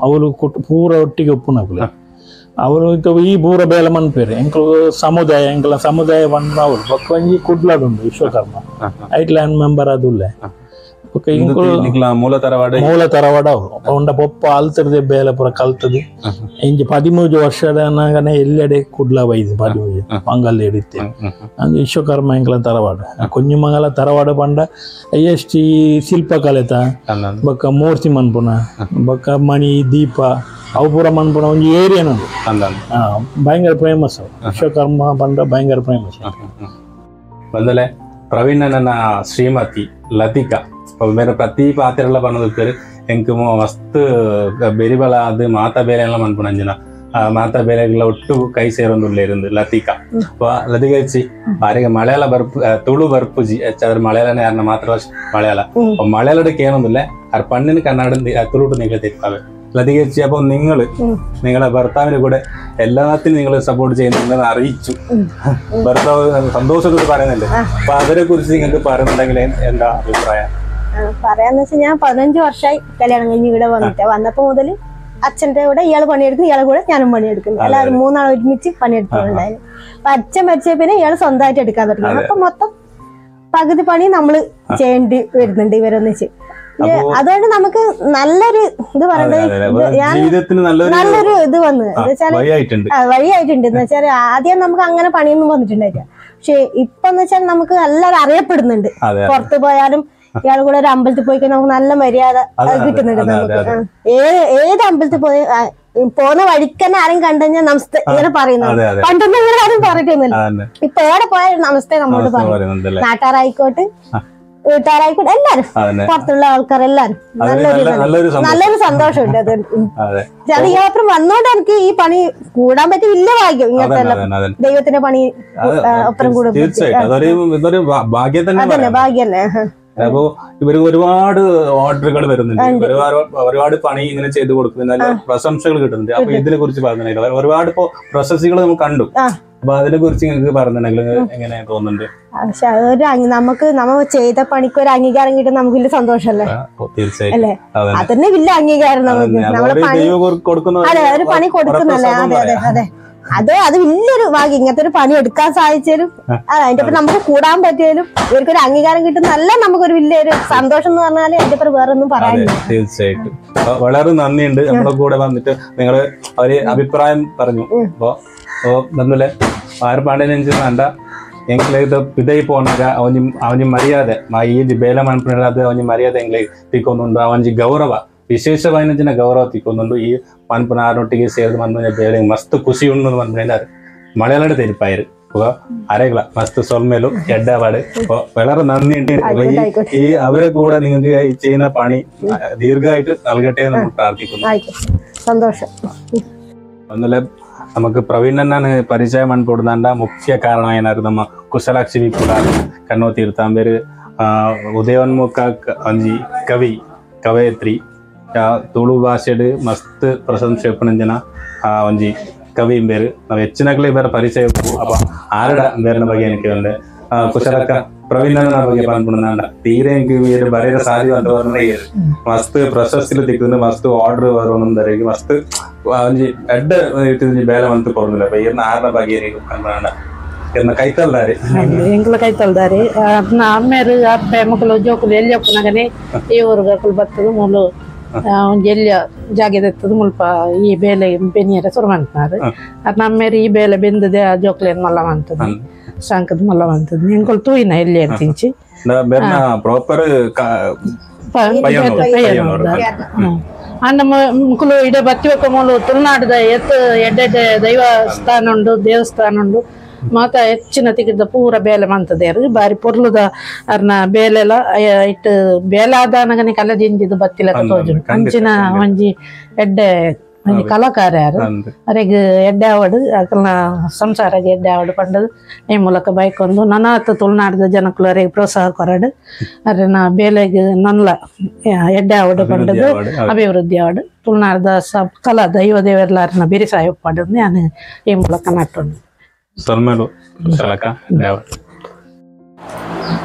ಅವಳು ಪೂರ ಒಟ್ಟಿಗೆ ಒಪ್ಪುನಕ್ಲೆ ಅವರು ಈ ಪೂರ ಬೇಲೆ ಮನ್ಪೇರು ಎಂಕ್ಲು ಎಂಕ್ಲ ಸಮುದಾಯ ಬಂದ ಅವ್ರು ಬಕ್ಕೊಂಜಿ ಕುಡ್ಲಾಡುಂಡು ವಿಶ್ವಕರ್ಮ ಐಟ್ಲ್ಯಾಂಡ್ ಮೆಂಬರ್ ಅದುಲ್ಲೆ ಮೂಲ ತರವಾಡ ಅವನು ಪೊಪ್ಪ ಅಲ್ತರದೆ ಬೇಲೆ ಪೂರ ಕಲ್ತದು ಇಂಜಿ 13 ವರ್ಷದ ಎಲ್ಲೆಡೆ ಕುಡ್ಲ ಬೈದು 13 ಮಂಗಲ್ ಹಿಡಿತೆ ಅಂದ್ರೆ ವಿಶ್ವಕರ್ಮ ಎಂಕ್ಲ ತರವಾಡ ಕುഞ്ഞിಮಂಗಲ ತರವಾಡ ಪಂಡ ಹೈಯೆಸ್ಟ್ ಈ ಶಿಲ್ಪಕಲೆತ ಬೊಕ್ಕ ಮೂರ್ತಿ ಮನ್ಪುನ ಬೊಕ್ಕ ಮಣಿ ದೀಪ ಅವು ಪೂರ ಮನ್ಪುನ ಒಂಜಿ ಏರಿಯಾನ ಅಂದ ಭಯಂಕರ ಫೇಮಸ್ ವಿಶ್ವಕರ್ಮ ಬಂದ ಭಯಂಕರ ಫೇಮಸ್ ಬಂದಲೆ ಪ್ರವೀಣ್ ನನ್ನ ಶ್ರೀಮತಿ ಲತಿಕಾ ಬೇರೆ ಪ್ರತಿ ಪಾತ್ರೆಲ್ಲ ಬಂದಿರ್ತಾರೆ ಎಂಕ್ ಮಸ್ತ್ ಬೆರಿಬಲ ಅದು ಮಾತಾ ಬೇರೆ ಎಲ್ಲ ಮನ್ಪುನಂಜನ ಮಾತಾ ಬೇರೆಗಳ ಒಟ್ಟು ಕೈ ಸೇರೊಂದುಳ್ಳೆ ಇருந்து ಲತಿಕಾ ಲತಿಕಾ ಹೆಚ್ಚಿ ಬಾರಿಗೆ ಮಲಯಾಳ ಬರ್ಪು ತುಳು ಬರ್ಪುಜಿ ಹೆಚ್ಚಾದ್ರೆ ಮಲಯಾಳನೇ ಯಾರನ್ನ ಮಾತ್ರ മലയാള മലയാളಕ್ಕೆ ಏನೊಂದಿಲ್ಲ ಅವ್ರ പണ്ണിന് കന്നഡ തുളുട്ട് നിങ്ങൾ തെറ്റാവേ ലതിക ചേച്ചി അപ്പൊ നിങ്ങളെ ഭർത്താവിനെ കൂടെ എല്ലാത്തിനും നിങ്ങൾ സപ്പോർട്ട് ചെയ്യുന്നുണ്ടെന്ന് അറിയിച്ചു ഭർത്താവ് സന്തോഷത്തോട് പറയുന്നുണ്ട് അപ്പൊ അതിനെ കുറിച്ച് നിങ്ങൾക്ക് പറയുന്നുണ്ടെങ്കിൽ എന്താ അഭിപ്രായം പറയാന്ന് വെച്ചാൽ ഞാൻ 15 വർഷമായി കല്യാണം കഴിഞ്ഞ് ഇവിടെ വന്നപ്പോ മുതൽ അച്ഛന്റെ കൂടെ ഇയാള് പണിയെടുക്കും ഇയാളെ കൂടെ ഞാനും പണിയെടുക്കുന്നു എല്ലാവരും മൂന്നാൾ ഒരുമിച്ച് പണിയെടുക്കുന്നുണ്ടായിരുന്നു അപ്പൊ അച്ഛൻ മരിച്ച പിന്നെ ഇയാള് സ്വന്തമായിട്ട് എടുക്കാൻ തുടങ്ങി അപ്പൊ മൊത്തം പകുതി പണി നമ്മള് ചെയ്യേണ്ടി വരുന്നുണ്ട് ഇവരൊന്നിച്ച് അതുകൊണ്ട് നമുക്ക് നല്ലൊരു ഇത് പറയണ്ടത് നല്ലൊരു ഇത് വന്നു വഴിയായിട്ടുണ്ട് എന്ന് വെച്ചാൽ ആദ്യം നമുക്ക് അങ്ങനെ പണിയൊന്നും വന്നിട്ടുണ്ടായില്ല പക്ഷെ ഇപ്പൊ എന്ന് വെച്ചാൽ നമുക്ക് എല്ലാവരും അറിയപ്പെടുന്നുണ്ട് പുറത്തു പോയാലും ഇയാൾ കൂടെ ഒരു അമ്പലത്തിൽ പോയി കഴിഞ്ഞാൽ നമുക്ക് നല്ല മര്യാദ കിട്ടുന്നുണ്ട് നമുക്ക് ഏത് അമ്പലത്തിൽ പോയി പോകുന്ന വഴിക്ക് തന്നെ ആരും കണ്ടുകഴിഞ്ഞാൽ നമസ്തേ ഇങ്ങനെ പറയുന്നത് പണ്ടൊന്നും ഇങ്ങനെ ആരും പറഞ്ഞിട്ടൊന്നുമില്ല ഇപ്പൊ എവിടെ പോയാലും നമസ്തേ നമ്മളോട് പറയും നാട്ടാറായിക്കോട്ടെ വീട്ടുകാരായിക്കോട്ടെ എല്ലാരും പുറത്തുള്ള ആൾക്കാരെല്ലാരും നല്ലൊരു സന്തോഷമുണ്ട് അത് അത് യാത്ര വന്നോണ്ട് എനിക്ക് ഈ പണി കൂടാൻ പറ്റി വലിയ ഭാഗ്യം ഇങ്ങനത്തെ ദൈവത്തിന്റെ പണി ഒപ്പരം കൂടും അതന്നെ ഭാഗ്യല്ലേ അപ്പോ ഇവർക്ക് ഒരുപാട് ഓർഡറുകൾ വരുന്നുണ്ട് ഒരുപാട് പണി ഇങ്ങനെ ചെയ്തു കൊടുക്കുന്നുണ്ട് നല്ല പ്രശംസകൾ കിട്ടുന്നുണ്ട് അപ്പൊ ഇതിനെ കുറിച്ച് പറഞ്ഞിട്ടുണ്ടെങ്കിൽ ഒരുപാട് ഇപ്പോ പ്രൊസസ്സുകൾ നമുക്ക് കണ്ടു അപ്പൊ അതിനെ കുറിച്ച് നിങ്ങൾക്ക് പറഞ്ഞിട്ടുണ്ടെങ്കിൽ എങ്ങനെ തോന്നുന്നുണ്ട് നമുക്ക് നമ്മ ചെയ്ത പണിക്ക് ഒരു അംഗീകാരം കിട്ടും നമുക്ക് വലിയ സന്തോഷല്ലേ അല്ലേ അതന്നെ വലിയ അംഗീകാരം നമുക്ക് അതെ ഒരു പണി കൊടുക്കുന്നല്ലേ അതെ അതെ അതെ അത് വലിയൊരു ഭാഗ്യം ഇങ്ങനത്തെ ഒരു പണി എടുക്കാൻ സാധിച്ചാലും അതിന്റെ ഒപ്പം നമുക്ക് കൂടാൻ പറ്റിയാലും ഇവർക്കൊരു അംഗീകാരം കിട്ടുന്നല്ല നമുക്കൊരു വലിയൊരു സന്തോഷം എന്ന് പറഞ്ഞാല് അതിന്റെ ഒപ്പം വേറെ ഒന്നും പറയാനില്ല തീർച്ചയായിട്ടും വളരെ നന്ദിയുണ്ട് നമ്മുടെ കൂടെ വന്നിട്ട് നിങ്ങള് ഒരു അഭിപ്രായം പറഞ്ഞു അപ്പൊ നന്നല്ലേ ആർപ്പാണ്ടിനെഞ്ച് വേണ്ട ಎಂಗ್ಲೈದು ಪಿದೈ ಪೋನಾಗ ಅವನಿ ಮರ್ಯಾದೆ ಈ ಬೇಲೆ ಮನ್ಪುಣದು ಅವನಿ ಮರ್ಯಾದೆ ಎಂಗ್ಲೈ ತಿಕ್ಕೊಂದುಂಡು ಅವನಿಗೆ ಗೌರವ ವಿಶೇಷವಾದ ಗೌರವ ತಿಕ್ಕೊಂದುಂಡು ಈ ಮನ್ಪುನ ಆರೊಟ್ಟಿಗೆ ಸೇರಿದ ಮನ್ಪುನ ಬೇಳೆ ಮಸ್ತ್ ಖುಷಿ ಉಂಡು ಮನ್ಪುಣ മലയാളം തെരിപ്പായര് അപ്പൊ അരകള മസ്ത് സൊൽമേലും എഡ്ഡാപാട് അപ്പൊ വളരെ നന്ദിയുണ്ട് ഈ അവരെ കൂടെ നിങ്ങൾക്ക് ഈ ചെയ്യുന്ന പണി ദീർഘമായിട്ട് നൽകട്ടെ എന്ന് നമ്മൾ പ്രാർത്ഥിക്കുന്നു സന്തോഷം ഒന്നല്ലേ നമുക്ക് ಪ್ರವೀಣ್ ಅನ್ನ ಪರಿಚಯ ಮಾಡಿಕೊಡೋದಂಡ ಮುಖ್ಯ ಕಾರಣ ಏನಾದ್ರು ನಮ್ಮ ಕುಶಲಾಕ್ಷಿ ಕೂಡ ಕಣ್ಣೋ ತೀರ್ಥಾಂಬೇರು ಉದಯೋನ್ಮುಖ ಒಂಜಿ ಕವಯತ್ರಿ ತುಳು ಭಾಷೆಡ್ ಮಸ್ತ್ ಪ್ರಶಂಸೆ ಜನ ಒಂಜಿ ಕವಿ ಬೇರು ನಾವು ಹೆಚ್ಚಿನಾಗ್ಲೇ ಬೇರೆ ಪರಿಚಯ ಅಪ್ಪ ಆರಡ ಬೇರೆ ಬಗ್ಗೆ ಏನಕ್ಕೆ ಕುಶಲಕ್ಕ ಪ್ರವೀಣ್ ಬಗ್ಗೆ ಬಂದ್ಬಿಡ ತೀರೆ ಬರೆಯ ಸಾರಿ ಅಂತ ಮಸ್ತ್ ಪ್ರಶಸ್ತಿ ತಿಕ್ಕಿದ್ರೆ ಮಸ್ತ್ ಆರ್ಡರ್ ಬರೋಂದರಿಗೆ ಮಸ್ತ್ ಒಂಜಿ ಎಡ್ಡ ರೀತಿ ಬೇಲೆ ಮಂತ್ ಕೊಡುದಿಲ್ಲ ಇರ್ನ ಆರನ ಬಗ್ಗೆ ಇರ್ನ ಕೈತಲ್ದಾರಿ ಎಂಕ್ಲ ಕೈತಲ್ದಾರಿ ಅಮ್ಮೇರು ಅಪ್ಪೆ ಮಕ್ಕಳು ಜೋಕುಲು ಎಲ್ಲಿ ಅಪ್ಪನಾಗನೆ ಈ ಊರುಗಳು ಬರ್ತದೆ ಮೂಲು ಎಲ್ಲಿ ಜಾಗದತ್ತದು ಮುಲ್ಪ ಈ ಬೇಲೆ ಬೆನ್ನಿಯರ ಸುರು ಮಾಡ್ತಾರೆ ಅದು ನಮ್ಮೇರು ಈ ಬೇಲೆ ಬೆಂದದೆ ಆ ಜೋಕ್ಲೇನ್ ಮಲ್ಲ ಮಾಡ್ತದೆ ಶಂಕದ ಮಲ್ಲ ಮಾಡ್ತದೆ ಎಂಕೊಲ್ ತೂಯಿನ ಎಲ್ಲಿ ಅಂತಿಂಚಿ ಪ್ರಾಪರ್ ಅನ್ನ ಮುಕ್ಕಲು ಇಡ ಬತ್ತಿ ಹೋಗ ಮೂಲು ತುಳುನಾಡದ ಎಡ್ಡೆ ದೈವಸ್ಥಾನ ಉಂಡು ದೇವಸ್ಥಾನ ಉಂಡು ಮಾತ ಹೆಚ್ಚಿನ ತಿಕ್ಕಿದ ಪೂರ ಬೇಲೆ ಮಂತದೇರು ಬಾರಿ ಪೊರ್ಲುದ ಅರ್ನ ಬೇಲೆಲ ಇಟ್ಟು ಬೇಲೆ ಆದಾನಗನೆ ಕಲದಿಂಜಿದ ಬತ್ತಿಲಕ ತೋಜು ಅಂಚಿನ ಒಂಜಿ ಎಡ್ಡೆ ಒಂಜಿ ಕಲಾಕಾರ ಯಾರು ಅರೆಗ್ ಎಡ್ಡೆ ಆವಡು ಅಕಲ್ನ ಸಂಸಾರಗೆ ಎಡ್ಡೆ ಆವಡು ಪಂಡದು ಈ ಮೂಲಕ ಬೈಕೊಂದು ನನಾತ ತುಳುನಾಡದ ಜನಕ್ಕಳು ಅರೆಗ್ ಪ್ರೋತ್ಸಾಹ ಕೊರಡು ಅರೆ ನಾ ಬೇಲೆಗೆ ನನ್ಲ ಎಡ್ಡೆ ಆವಡು ಪಂಡದು ಅಭಿವೃದ್ಧಿ ಆವಡು ತುಳುನಾಡದ ಕಲಾ ದೈವ ದೇವರ್ಲಾರನ ಬಿರಿಸಾಯ ಪಡದು ನಾನು ಈ ಮೂಲಕ ನಟ್ಟುಂಡು ಸಲ್ಮೇಲು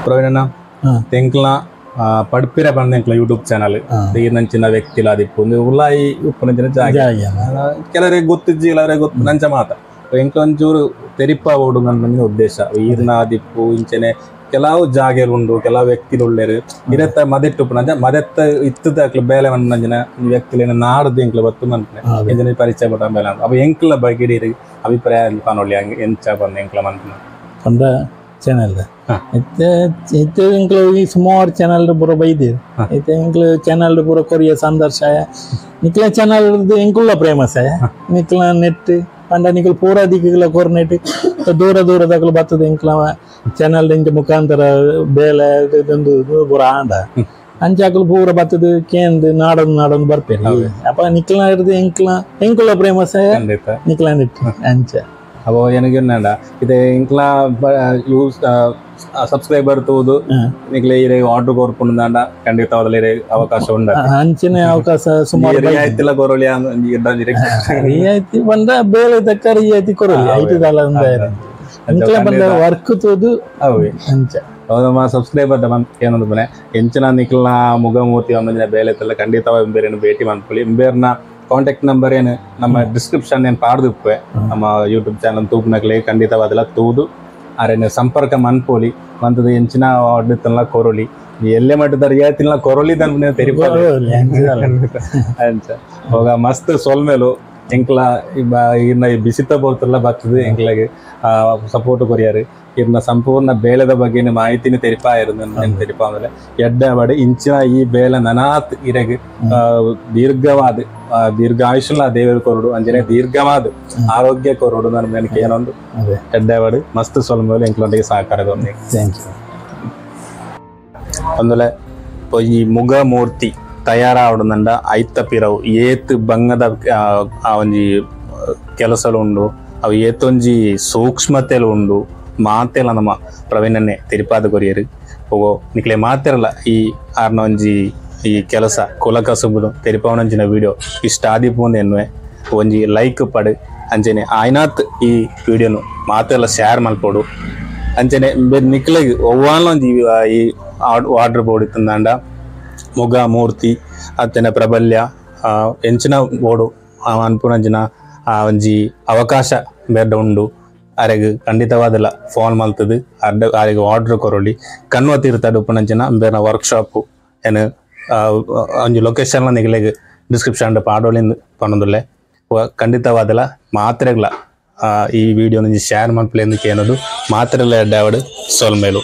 ಪ್ರವೀಣ ತೆಂಕ್ಲ ಪಡ್ಪಿರ ಬಂದ ಯೂಟ್ಯೂಬ್ ಚಾನಲ್ ನಂಚಿನ ವ್ಯಕ್ತಿಲ ಅದಿಪ್ಪು ಉಲ್ಲಾಯಿ ಉಪ್ಪುನಂಚಿನ ಜಾಗ ಕೆಲವರಿಗೆ ಗೊತ್ತಿಜ್ಜಿ ಕೆಲವರಿಗೆ ಗೊತ್ತು ನಂಚ ಮಾತ ಎಂಕ್ಲ ಒಂಚೂರು ತೆರಿಪ ಓಡು ನನ್ನ ಉದ್ದೇಶ ಈರ್ನ ಆದಿಪ್ಪು ಇಂಚನೆ ಕೆಲವು ಜಾಗೆಲು ಉಂಡು ಕೆಲವು ವ್ಯಕ್ತಿಲು ಉಳ್ಳೇರು ಇರತ್ತ ಮದೆಟ್ಟು ಮದೆತ್ತ ಇತ್ತದ ಬೇಲೆ ಮಂದಿನ ವ್ಯಕ್ತಿಲೇನ ನಾಡ್ದು ಎಂಕ್ಲ ಬತ್ತು ಮಂತ್ನೆ ಪರಿಚಯ ಪಟ್ಟ ಬೇಲೆ ಅಂತ ಅವ ಎಂಕ್ಲ ಬಗೆಡಿ ಅಭಿಪ್ರಾಯ ಕಾಣೊಳ್ಳಿ ಹಂಗೆ ಎಂಚ ಬಂದ ಎಂಕ್ಲ ಮಂತ್ನ ಪಂಡ ಚಾನಲ್ ಇತ್ತೆ ಎಂಕ್ಲು ಈ ಸುಮಾರು ಚಾನಲ್ ಪೂರ ಬೈದಿರು ಇತ್ತೆ ಎಂಕ್ಲು ಚಾನಲ್ ಪೂರ ಕೊರಿಯ ಸಂದರ್ಶಯ ನಿಕ್ಲ ಚಾನಲ್ ಎಂಕುಲ್ಲ ಪ್ರೇಮಸ ನಿಕ್ಲ ನೆಟ್ ಪಂಡ ನಿಕ್ಲ ಪೂರ ದಿಕ್ಕಲ ಕೊರ್ನೆಟ್ ದೂರ ದೂರದಾಗಲು ಬರ್ತದೆ ಎಂಕ್ಲ ಚಾನಲ್ ಇಂಚ ಮುಖಾಂತರ ಬೇಲೆ ಇದೊಂದು ಪೂರ ಆಂಡ ಅಂಚಾಕಲು ಪೂರ ಬರ್ತದೆ ಕೇಂದ್ ನಾಡೊಂದು ಬರ್ಪೇನೆ ಅಪ್ಪ ನಿಕ್ಲ ಹಿಡಿದು ಎಂಕುಲ್ಲ ಪ್ರೇಮಸ ನಿಕ್ಲ ನೆಟ್ ಅಂಚ അപ്പോൾ എനിക്ക് എന്നാണ്ട ഇത് നിങ്ങളെ യൂസ് ಸಬ್ಸ್ಕ್ರೈಬರ್ ತೂದು ನಿಕ್ಲೆ ಇರೆ ಆರ್ಡರ್ ಕೊರ್ಪುಂದಾಂಡ ಖಂಡಿತ ಅದರಲ್ಲಿ ಅವಕಾಶ ಉಂಟು ಅಂಚನೆ ಅವಕಾಶ ಸುಮಾರು ರಿಯಾಯಿತಿಲ ಕೊರಲಿ ರಿಯಾಯಿತಿ ಬಂದ ಬೇರೆ ತಕ್ಕ ರಿಯಾಯಿತಿ ಕೊರಲಿ ಐಟದಲ್ಲ ನಿಕ್ಲೆ ಬಂದ ವರ್ಕ್ ತೂದು ಅವೆ ಅಂಚ ನಮ್ಮ ಸಬ್ಸ್ಕ್ರೈಬರ್ ಏನಂತ ಬನೆ ಎಂಚಿನ ನಿಕ್ಲ ಮುಖಮೂರ್ತಿ ಒಂದೊಂದಿನ ಬೇಲೆತ್ತಲ್ಲ ಖಂಡಿತವಾಗಿ ಬೇರೆಯನ್ನು ಭೇಟಿ ಮಾಡ್ಕೊಳ್ಳಿ ಬೇರ್ನ ಕಾಂಟ್ಯಾಕ್ಟ್ ನಂಬರ್ ಏನು ನಮ್ಮ ಡಿಸ್ಕ್ರಿಪ್ಷನ್ ಏನು ಪಾಡ್ದಿಪ್ಪೆ ನಮ್ಮ ಯೂಟ್ಯೂಬ್ ಚಾನಲ್ ತೂಪ್ನಕ್ಲೆ ಖಂಡಿತವಾದೆಲ್ಲ ತೂದು ಅರೇನು ಸಂಪರ್ಕ ಮನ್ಪೋಲಿ ಮಂತದ ಎಂಚಿನ ಆರ್ಡಿತ್ತಲ್ಲ ಕೊರೊಲಿ ಎಲ್ಲೇ ಮಟ್ಟದ ರಿಯಾಯಿತಿನ ಕೊರೊಲಿ ತನ್ನ ತೆರಿಬೋದು ಅಂಚ ಹೋಗ ಮಸ್ತ್ ಸೊಲ್ಮೇಲು ಎಂಕ್ಲ ಇನ್ನ ಬಿಸಿತ ಬೋರ್ತಲ್ಲ ಬರ್ತದೆ ಎಂಕ್ಲಾಗೆ ಸಪೋರ್ಟ್ ಕೊರಿಯಾರು ಇರ್ನ ಸಂಪೂರ್ಣ ಬೇಲದ ಬಗ್ಗೆ ಮಾಹಿತಿನ ತೆರಿಪಾಯಿರುದು ತೆರಿಪಾ ಅಂದ್ರೆ ಎಡ್ಡಬಡಿ ಇಂಚಿನ ಈ ಬೇಲ ನನಾತ್ ಇರೆಗೆ ದೀರ್ಘಾಯುಷ್ಯ ದೇವರು ಕೊರಡು ಅಂಜನೆ ದೀರ್ಘವಾದ ಆರೋಗ್ಯ ಕೊರಡು ನನ್ನ ನನಗೆ ಏನೊಂದು ಎಡ್ಡಬಡಿ ಮಸ್ತ್ ಸೊಲ್ಮೇಲೆ ಎಂಕ್ಲೊಂದಿಗೆ ಸಹಕಾರದೊಂದಿಗೆ అందులో ఈ ముగ మూర్తి తయారావడందండ ಐತ ಪಿರವು ಏತ್ ಬಂಗದ ಒಂಜಿ ಕೆಲಸಲು ಉಂಡು ಅವು ಏತೊಂಜಿ ಸೂಕ್ಷ್ಮತೆಲು ಉಂಡು ಮಾತೆಲ್ಲ ನಮ್ಮ ಪ್ರವೀಣನ್ನೇ ತಿರುಪಾದ ಕೊರಿಯರು ಹೋಗೋ ನಿಕ್ಲೆ ಮಾತಿರಲ್ಲ ಈ ಆರ್ನ ಒಂಜಿ ಈ ಕೆಲಸ ಕುಲ ಕಸುಬುದು ತೆರಿಪವನಂಚಿನ ವಿಡಿಯೋ ಇಷ್ಟ ಆದಿಪುಂದು ಎನ್ನುವೆ ಒಂಜಿ ಲೈಕ್ ಪಡು ಅಂಚನೆ ಆಯ್ನಾತ್ ಈ ವಿಡಿಯೋನು ಮಾತೆಲ್ಲ ಶೇರ್ ಮಲ್ಪೋಡು ಅಂಚನೆ ನಿಕ್ಲೆಗೆ ಒವ್ವಾನೊಂಜಿ ಈ ಆರ್ಡರ್ ಬೋರ್ಡ್ ಇತ್ತಂದಾಂಡ ಮುಗ ಮೂರ್ತಿ ಅತ್ತನೆ ಪ್ರಬಲ್ಯ ಎಂಚಿನ ಬೋರ್ಡು ಅನ್ಪುನಂಚಿನ ಒಂಜಿ ಅವಕಾಶ ಬೇಡ ಉಂಡು ಅರೆಗೆ ಖಂಡಿತವಾದಲ್ಲ ಫೋನ್ ಮಲ್ತದು ಅರೆಗೆ ಆರ್ಡರ್ ಕೊರೊಲಿ ಕನ್ವ ತೀರ್ತಾಡು ಉಪನಂಚಿನ ಬೇರೆ ವರ್ಕ್ಶಾಪು ಏನು ಒಂಜಿ ಲೊಕೇಶನ್ ನಿಗಲೆಗೆ ಡಿಸ್ಕ್ರಿಪ್ಷನ್ ಪಾಡೋಲಿಂದ ಪನ್ನೊಂದುಲ್ಲೆ ಖಂಡಿತವಾದಲ್ಲ ಮಾತ್ರೆಗಳ ಈ ವಿಡಿಯೋನ ಶೇರ್ ಮಲ್ಪಲೆಂದಕ್ಕೆ ಏನದು ಮಾತ್ರೆಲ್ಲ ಎಡ್ಡಾವಡು ಸೋಲ್ಮೇಲು